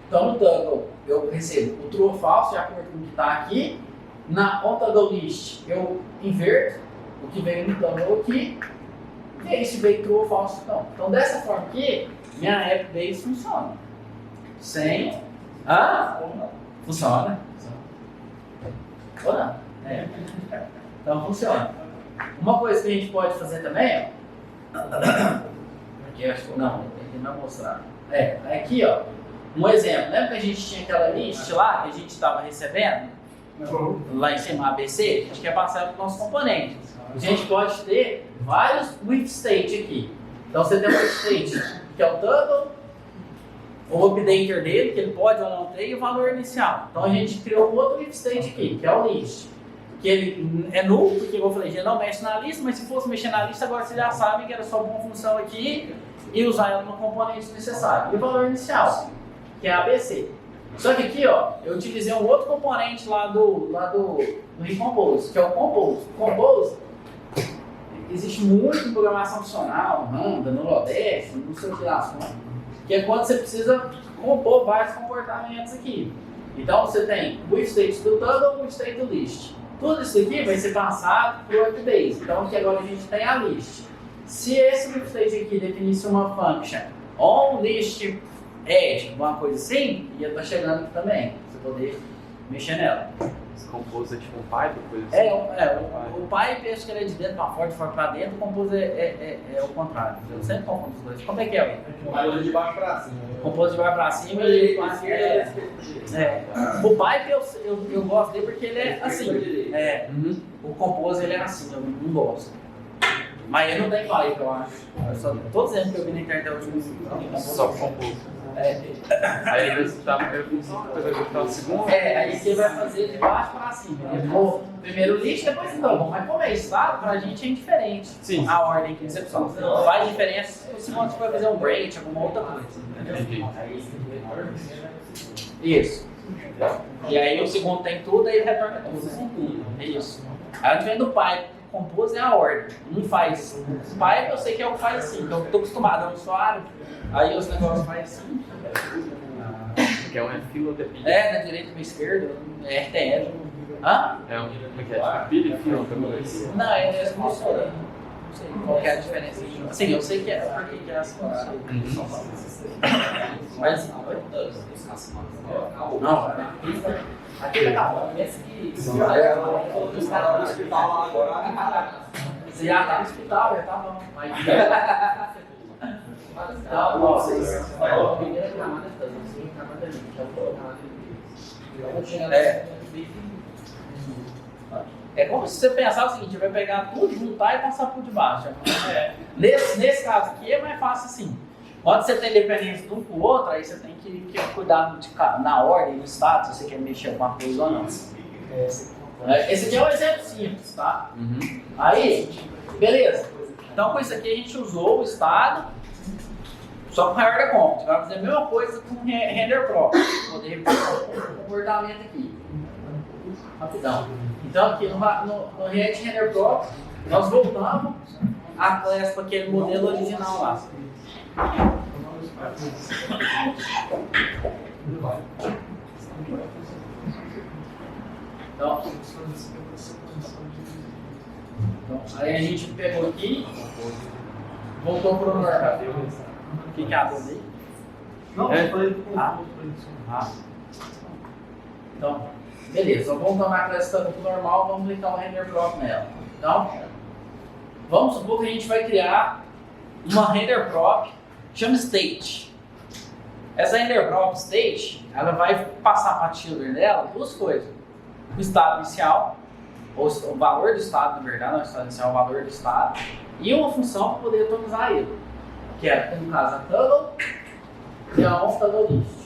Então no toggle eu recebo o true ou false de acordo com o que está aqui. Na onToggleList eu inverto o que veio no toggle aqui. E aí se veio true ou false então. Então dessa forma aqui, minha app base funciona. Sem... funciona. Ou não. Então funciona. Uma coisa que a gente pode fazer também, ó. Aqui, acho que não, ele não vai mostrar. Aqui, ó. Um exemplo. Lembra que a gente tinha aquela list lá que a gente estava recebendo? Lá em cima, ABC? A gente quer passar para os nossos componentes. A gente pode ter vários with state aqui. Então você tem um with state que é o total, o updater dele, que ele pode ou não ter, e o valor inicial. Então a gente criou um outro with state aqui, que é o list. Que ele é nulo, porque eu falei, já não mexe na lista, mas se fosse mexer na lista, agora vocês já sabem que era só uma função aqui e usar ela no componente necessário. E o valor inicial, que é ABC. Só que aqui, ó, eu utilizei um outro componente lá do Recompose, que é o Compose. Compose, existe muito em programação funcional, Lambda, no Lodash, no seu criação, que é quando você precisa compor vários comportamentos aqui. Então você tem o state do total e o state do list. Tudo isso aqui vai ser passado para o Workbase. Então aqui agora a gente tem a list. Se esse state aqui definisse uma function on list add, alguma coisa assim, ia estar chegando aqui também, pra você poder mexer nela. Esse Compose é tipo um pipe, coisa assim? O pipe acho que ele é de dentro para fora, de fora para dentro, o Compose é o contrário. Eu sempre confundo os dois. Como é que é? Compose de baixo pra cima. Compose de baixo para cima e o O pipe eu gosto dele porque ele é assim. O Compose ele é assim, eu não gosto. Mas ele não tem pipe, eu acho. Todos eles que eu vi na internet hoje Só Compose. Aí ele vai escutar o segundo. Aí você vai fazer de baixo para cima. Primeiro list, depois então. Mas como é estado, pra gente é indiferente. Sim. A ordem que você só. Faz diferença se você for fazer um break, alguma outra coisa. Entendi. Isso. E aí o segundo tem tudo, aí ele retorna tudo. É isso. Aí a gente vem do pipe. Compose é a ordem. Um faz pipe, eu sei que é o que faz assim. Então eu tô acostumado, é um usuário. Aí os negócios fazem assim. Que é uma fila de pilha. Da direita para esquerda, é RTL. Hã? É um, como é que é? Tipo pilha e fila também. Não, é como se fosse. Não sei qual que é a diferença. Sim, eu sei que é porque que é assim. Mas não, aquele tá esse que você já tá no hospital, já tá bom. Então, vocês. Primeira camada é como se você pensar o seguinte, vai pegar tudo, juntar e passar por debaixo. Nesse caso aqui é mais fácil assim. Quando você tem dependência de um com o outro, aí você tem que cuidar na ordem, no estado, se você quer mexer alguma coisa ou não. Esse aqui é um exemplo simples, tá? Aí, beleza. Então com isso aqui a gente usou o estado, só com higher complement. Vai fazer a mesma coisa com render próprio. Poder replicar o comportamento aqui. Rapidão. Então aqui no React Render próprio, nós voltamos a classe para aquele modelo original lá. Então, aí a gente pegou aqui, voltou para o normal. O que é a dor aí? Não, eu falei do Então, beleza, vamos tomar a classe tanto normal, vamos aplicar o render prop nela. Então, vamos supor que a gente vai criar uma render prop, chama state. Essa render prop state, ela vai passar para a children dela duas coisas. O estado inicial, ou o valor do estado, na verdade, não é o estado inicial, o valor do estado, e uma função para poder atualizar ele. Que é, no caso, a tunnel e a on-tunnel-list.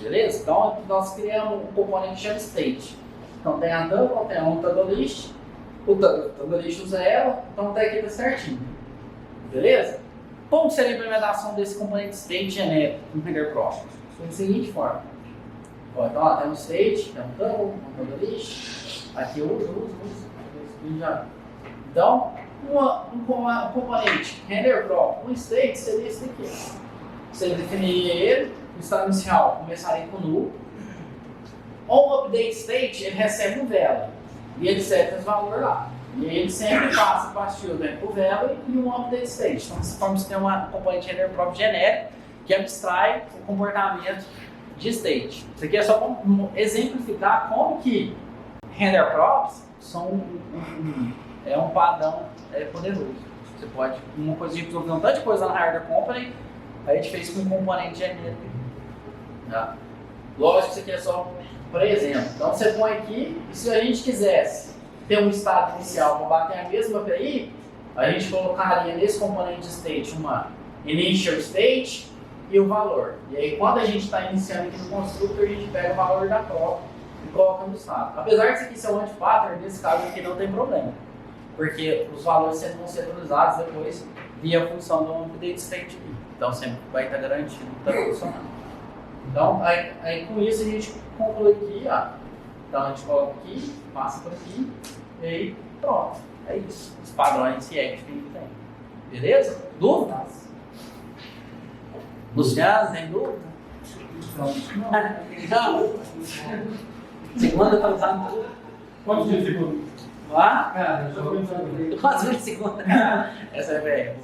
Beleza? Então, nós criamos um componente que chama state. Então, tem a tunnel, tem a on-tunnel-list, o tunnel-list usa ela, então até aqui tá certinho. Beleza? Como seria a implementação desse componente state genérico no Render Prop? Da seguinte forma. Ó, então, ó, tem um state, tem um tunnel, um tunnel-list, aqui eu uso. Então, um componente render prop, um state seria esse daqui. Você definiria ele, o estado inicial começaria com null. On update state, ele recebe um value e ele seta esse valor lá. E aí ele sempre passa para a children o value e um update state. Então, dessa forma, você tem um componente render prop genérico que abstrai o comportamento de state. Isso aqui é só para exemplificar como que render props são é um padrão poderoso. Você pode, uma coisa, a gente resolveu um tanto de coisa na Hardware Company, a gente fez com um componente genérico. Tá? Lógico que isso aqui é só para exemplo. Então você põe aqui, e se a gente quisesse ter um estado inicial para bater a mesma API, a gente colocaria nesse componente state uma initial state e o valor. E aí quando a gente está iniciando aqui no constructor, a gente pega o valor da prop e coloca no estado. Apesar de isso aqui ser um anti-pattern, nesse caso aqui não tem problema. Porque os valores sempre vão ser atualizados depois via a função do update state aqui. Então sempre vai estar garantido que está funcionando. Então, aí com isso a gente conclui aqui, ó. Então a gente coloca aqui, passa por aqui, e aí pronto. É isso. Os padrões React que tem. Beleza? Dúvidas? Luciano, tem dúvida? Não. Segunda tá usando tudo. Quantos dias de segundo? Lá? Cara, eu tô pensando. Quantos dias de segunda? Essa é velha.